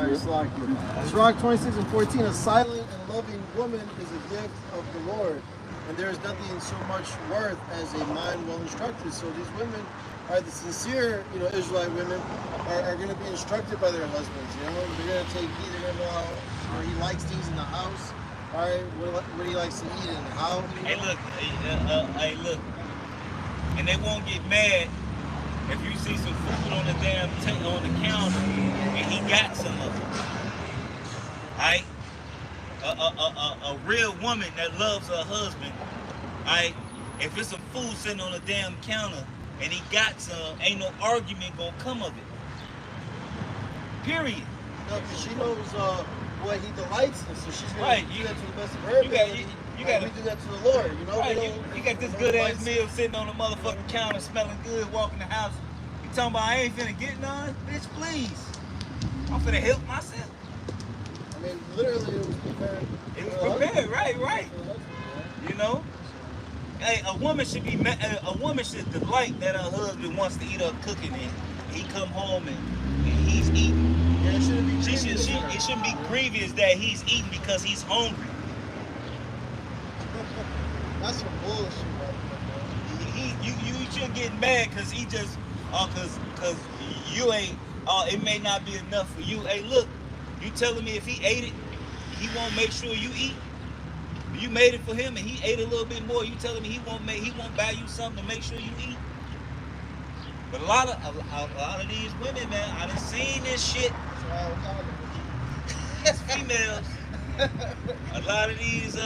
you. Sirach 26:14. A silent and loving woman is a gift of the Lord, and there is nothing so much worth as a mind well instructed. So these women are the sincere, you know, Israelite women are going to be instructed by their husbands. You know, they're going to take heed of or he likes things in the house. All right, what he likes to eat and how. Hey, look, look, and they won't get mad if you see some food on the damn on the counter and he got some of it. Alright? A real woman that loves her husband, alright? If it's some food sitting on the damn counter and he got some, ain't no argument gonna come of it. Period. No, because she knows what he delights in, so she's going to do that to the best of her ability. We do that to the Lord, you know? Right, you got this good ass meal sitting on the motherfucking counter, smelling good, walking the house. You talking about I ain't finna get none? Bitch, please. I'm finna help myself. I mean, literally, it was prepared. It was prepared, right. You know? Hey, a woman should delight that her husband wants to eat her cooking and he come home and he's eating. Yeah, it shouldn't be It shouldn't be grievous that he's eating because he's hungry. That's some bullshit right there, You shouldn't get mad because he just cause you ain't it may not be enough for you. Hey, look, you telling me if he ate it he won't make sure you eat. You made it for him and he ate a little bit more. You telling me he won't buy you something to make sure you eat? But a lot of these women, man, I done seen this shit. It's females. A lot of these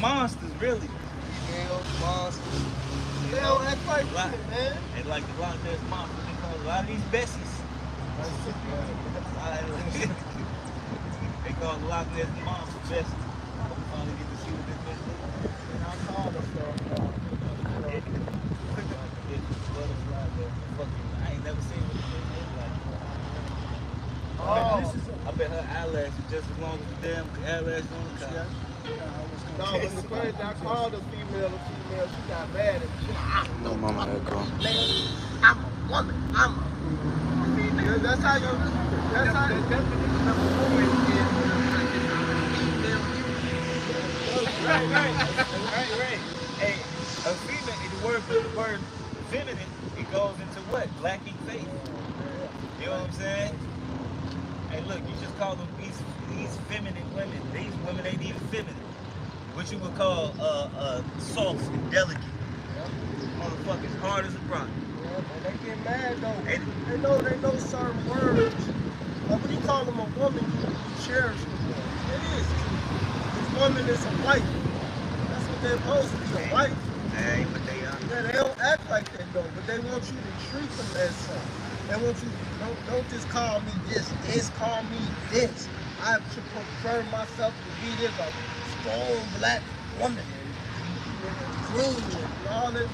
monsters, really. Females, monsters. They don't act like that, man. They like the Loch Ness monster. They call a lot of these Bessies. They call the Loch Ness monster Bessie. We finally get to see what this bitch looks like. And I call her stuff. I ain't never seen what this bitch looks like. Oh. I bet her eyelash is just as long as the damn eyelash on the car. No, but the crazy, I called a female, she got mad at me. No mama had call. I'm a woman. I'm a female. That's how you. That's how the definition of a woman is. Right. Hey, a female, the word feminine, it goes into what? Lacking faith. You know what I'm saying? Hey, look, you just call them these feminine women. These women ain't even feminine. What you would call soft and delicate. Motherfuckers hard as a rock. Yeah, they get mad though. They know certain words. But when you call them a woman, you cherish the woman. It is true. This woman is a wife. That's what they're supposed to be, a wife. That ain't what they are. Yeah, they don't act like that though, but they want you to treat them as such. They want you don't just call me this, call me this. I should prefer myself to be this a strong black woman. Clean and all that,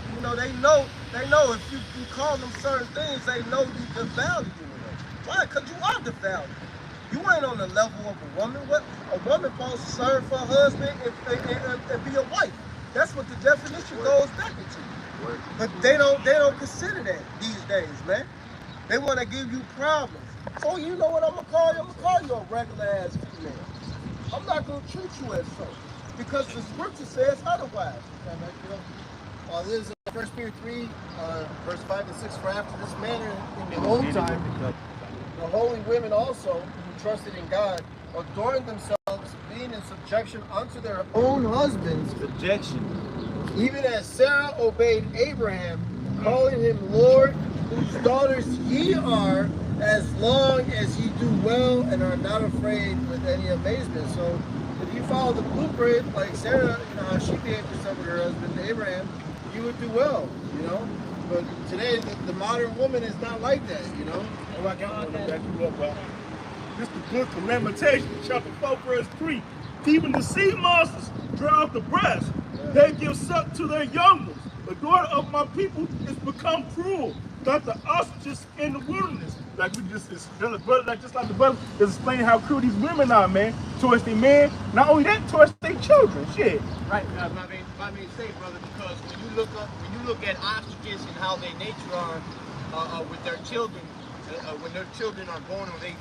they know if you call them certain things, they know the value in them. Why? Because you are the value. You ain't on the level of a woman. What a woman supposed to serve her husband and be a wife. That's what the definition goes back into. But they don't consider that these days, man. They want to give you problems. So you know what I'm gonna call you? I'm gonna call you a regular ass female. I'm not gonna treat you as such because the scripture says otherwise. This is 1 Peter 3, verse 5 and 6. For after this manner in the old time, the holy women also, who trusted in God, adorned themselves, being in subjection unto their own husbands. Subjection. Even as Sarah obeyed Abraham, calling him Lord, whose daughters ye are, as long as ye do well and are not afraid with any amazement. So if you follow the blueprint, like Sarah, how she behaved herself with her husband Abraham, you would do well, But today, the modern woman is not like that, Oh, I got one to back you up, bro. This is the book of Lamentations, chapter 4, verse 3. Even the sea monsters draw out the breast. They give suck to their young ones. The daughter of my people is become cruel, like the ostriches in the wilderness. Like we just like the brother is explaining how cruel these women are, man, towards their men. Not only that, towards their children. Shit. Right. I mean, say, brother, because when you look at ostriches and how their nature are with their children, when their children are born or they're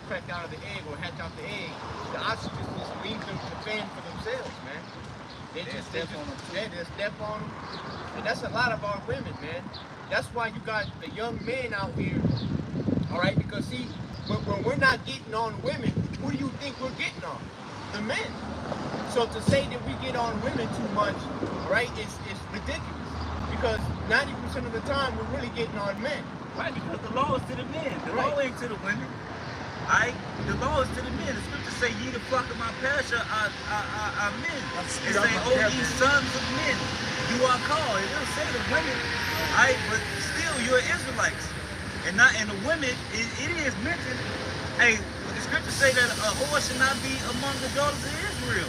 cracked out of the egg or hatch out the egg, the ostriches just leave them to fend for themselves, man. They just step on them. And that's a lot of our women, man. That's why you got the young men out here, all right? Because see, when we're not getting on women, who do you think we're getting on? The men. So to say that we get on women too much, all right, it's ridiculous. Because 90% of the time we're really getting on men. Right, because the law is to the men. The law ain't to the women. Alright? The law is to the men. The scriptures say, ye the flock of my pasture are men. It say, oh, ye sons of men, you are called. It don't say the women. Alright, but still, you're Israelites. And the women, it is mentioned, hey, the scriptures say that a whore should not be among the daughters of Israel.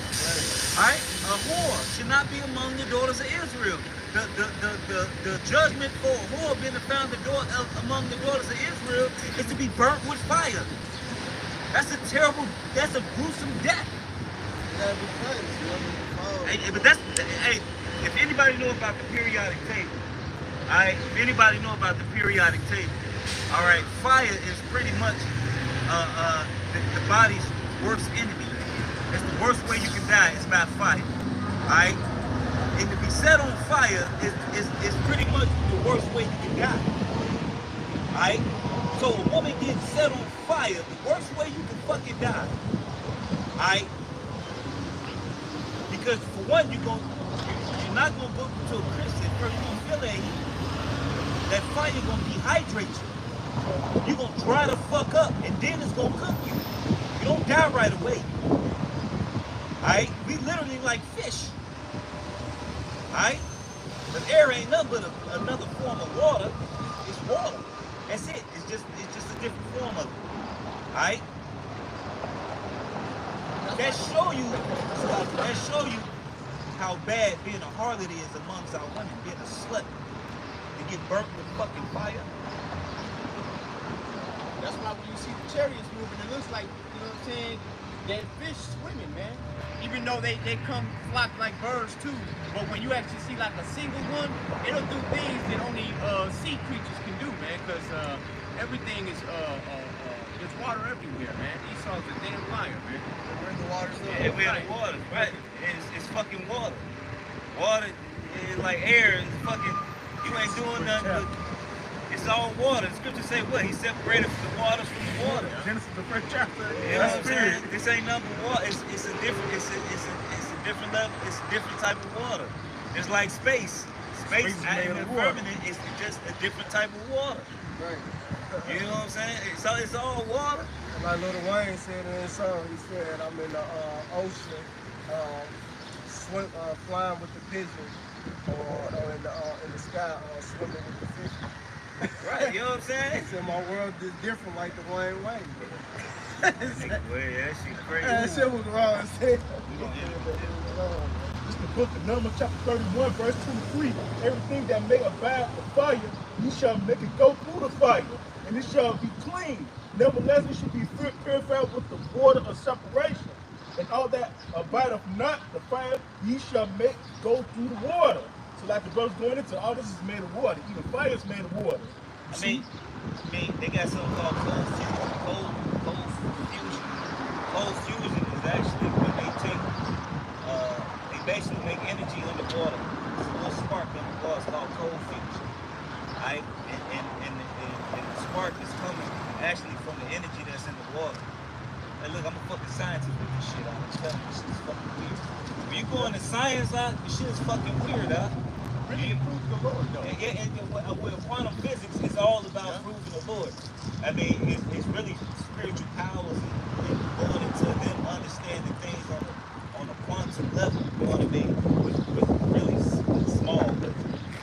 Alright? A whore should not be among the daughters of Israel. The judgment for a whore being found among the daughters of Israel is to be burnt with fire. That's a gruesome death. But if anybody know about the periodic table, alright, alright, fire is pretty much the body's worst enemy. It's the worst way you can die is by fire. Alright? And to be set on fire is pretty much the worst way you can die. Alright? So a woman gets set on fire, the worst way you can fucking die. Alright? Because for one, you're not gonna go to a Christian first, you're gonna feel that heat. That fire gonna dehydrate you. You're gonna dry the fuck up, and then it's gonna cook you. You don't die right away. Alright? We literally like fish. Alright? But air ain't nothing but another form of water. It's water. That's it. It's just a different form of it. Alright? That show you how bad being a harlot is amongst our women, being a slut. To get burnt with fucking fire. That's why when you see the chariots moving, it looks like, you know what I'm saying, that fish swimming, man. Even though they come flock like birds too, but when you actually see like a single one, it'll do things that only sea creatures can do, man, because everything is, there's water everywhere, man. Esau's a damn liar, man. We're in the water still. Yeah, we're in the water, right? It's fucking water. Water is like air, it's fucking, you ain't doing nothing but, it's all water. The scripture say what? He separated the waters from the water. Genesis, the first chapter. You know what I'm saying? This ain't nothing but water. It's a different level. It's a different type of water. It's like space. Space and firmament is just a different type of water. Right. You know what I'm saying? It's all water. Like Lil Wayne said in his song, he said, I'm in the ocean, flying with the pigeons, or in the sky, swimming with the fish. Right, you know what I'm saying? He said, my world is different like the Wayne. Well, yeah, that shit crazy. That shit was wrong as hell. This is the book of Numbers, chapter 31, verse 23. Everything that may abide the fire, you shall make it go through the fire, and it shall be clean. Nevertheless, it should be purified with the water of separation. And all that abideth not the fire, ye shall make go through the water. So like the brother's going into, all this is made of water. Even fire is made of water. I mean, they got something called cold fusion. Cold fusion is actually when they take, they basically make energy underwater. It's a little spark underwater. It's called cold fusion. Right? And the spark is coming actually from the energy that's in the water. Hey, look, I'm a fucking scientist with this shit. I'm telling you, this shit is fucking weird. When you go into science, this shit is fucking weird, Really improves the Lord, though. And with quantum physics, it's all about proving the Lord. I mean, it's really spiritual powers and going into them understanding things on a quantum level. You know what I mean? With really small,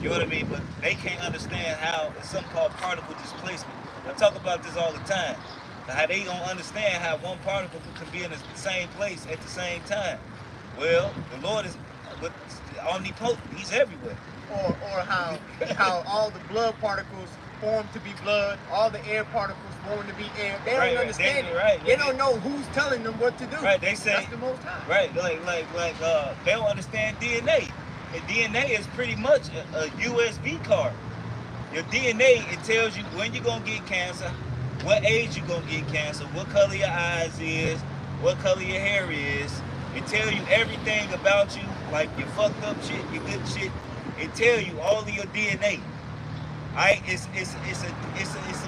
you know what I mean? But they can't understand how it's something called particle displacement. I talk about this all the time. How they don't understand how one particle can be in the same place at the same time. Well, the Lord is omnipotent. He's everywhere. Or how all the blood particles form to be blood, all the air particles form to be air. They don't understand it. They don't know who's telling them what to do. Right, they say that's the Most High. Right, they don't understand DNA. And DNA is pretty much a USB card. Your DNA, it tells you when you're gonna get cancer, what age you're gonna get cancer, what color your eyes is, what color your hair is. It tells you everything about you, like your fucked up shit, your good shit. It tells you all of your DNA. Alright, it's a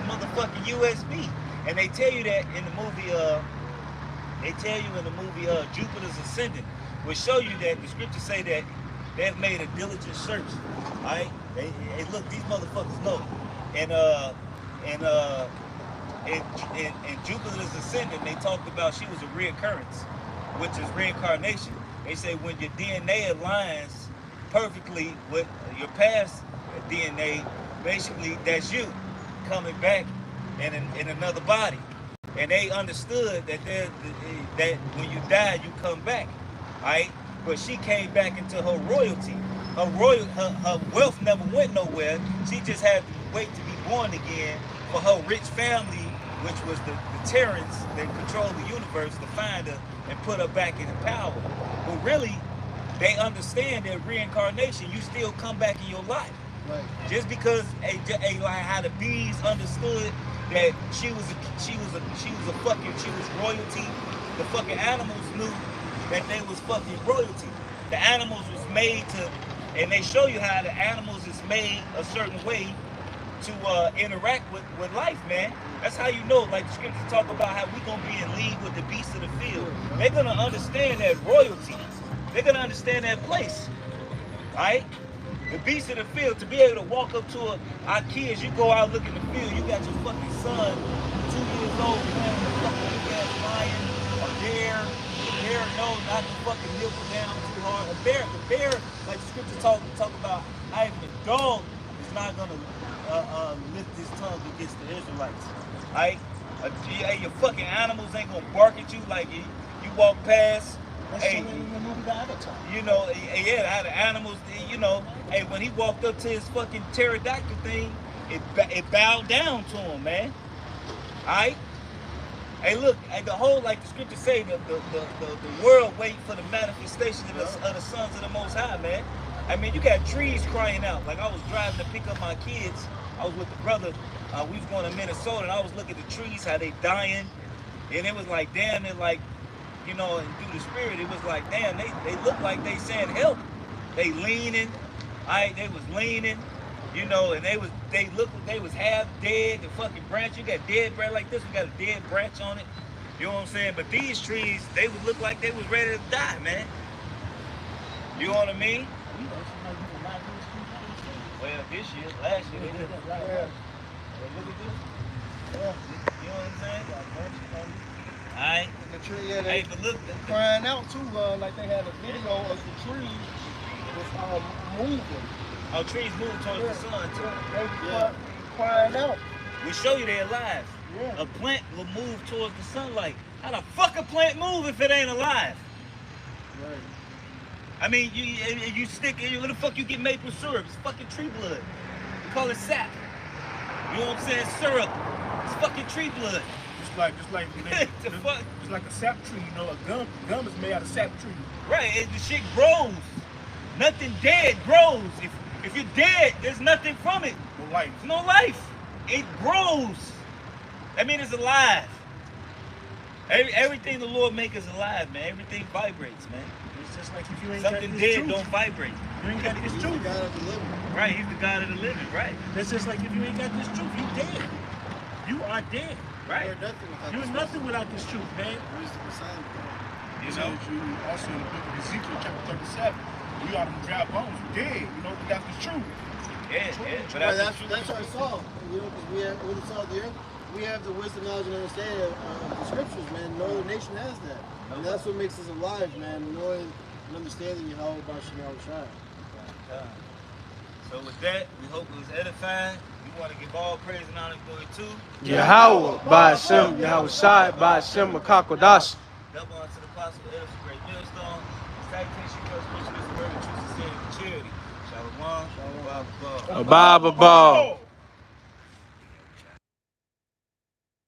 motherfucking USB. And they tell you that in the movie Jupiter's Ascending, will show you that the scriptures say that they've made a diligent search. Alright? Hey, look, these motherfuckers know. And in Jupiter's Ascending, they talked about she was a reoccurrence, which is reincarnation. They say when your DNA aligns perfectly with your past DNA, basically that's you coming back in another body. And they understood that that when you die, you come back, right? But she came back into her royalty. Her wealth never went nowhere. She just had to wait to be born again for her rich family, which was the Terrans that control the universe, to find her and put her back in power. But really, they understand that reincarnation, you still come back in your life. Right. Just because like how the bees understood that she was royalty, the fucking animals knew that they was fucking royalty. The animals was made to, and they show you how the animals is made a certain way to interact with life, man. That's how you know, like the scriptures talk about how we gonna be in league with the beasts of the field. They're gonna understand that royalty. They're gonna understand that place, right? The beasts of the field, to be able to walk up to our kids, you go out look in the field, you got your fucking son, 2 years old, playing with a fucking big ass lion, a bear. The bear knows not to fucking nibble down too hard. The bear, like the scripture talk about, how even a dog is not gonna lift his tongue against the Israelites, right? Your fucking animals ain't gonna bark at you like you walk past. Hey, you know, yeah, how the animals, you know, hey, when he walked up to his fucking pterodactyl thing, it bowed down to him, man. All right? Hey, look, the whole, like the scriptures say, the world wait for the manifestation of the sons of the Most High, man. I mean, you got trees crying out. Like, I was driving to pick up my kids. I was with the brother. We was going to Minnesota, and I was looking at the trees, how they dying. And it was like, damn, they're like, you know, and through the spirit, it was like, damn, they look like they saying help. They leaning, they was leaning, you know, and they looked like they was half dead. The fucking branch, you got dead branch like this, we got a dead branch on it. You know what I'm saying? But these trees, they would look like they was ready to die, man. You know what I mean? Well, this year, last year, they did. Look at this. You know what I'm saying? Alright. The tree, yeah, hey, but look, crying out too, like they had a video of the trees was moving. Oh, trees move towards the sun too. They crying out. We show you they're alive. Yeah. A plant will move towards the sunlight. How the fuck a plant move if it ain't alive? Right. I mean, you stick, where the fuck you get maple syrup? It's fucking tree blood. You call it sap. You know what I'm saying? Syrup. It's fucking tree blood. Just like a sap tree, you know, a gum is made out of sap tree. Right, and the shit grows. Nothing dead grows. If you're dead, there's nothing from it. No life. No life. It grows. I mean, it's alive. Everything the Lord makes is alive, man. Everything vibrates, man. It's just like if you ain't something got this dead truth, don't vibrate. You ain't got this truth. He's the God of the living. Right, he's the God of the living, right? That's just like if you ain't got this truth, you dead. You are dead. Right. You're nothing without this truth, man. You know? Also in the book of Ezekiel, chapter 37, we are them dry bones, we dead. You know, we got this truth. Yeah. But Right, that's our song. You know, because we have with the salt the earth, we have the wisdom, knowledge, and understanding of the scriptures, man. No other nation has that. And that's what makes us alive, man. Knowing and understanding Yahweh Shai. So with that, we hope it was edifying. We want to give all praise and honor and glory to Yahweh, by Hashem, Yahweh Shai, by Hashem, Makakodash. double unto the apostle, the elders, great millstone. Salutation, persecution, is the word of truth, sincerity, and charity. Shalom, shalom, Abba,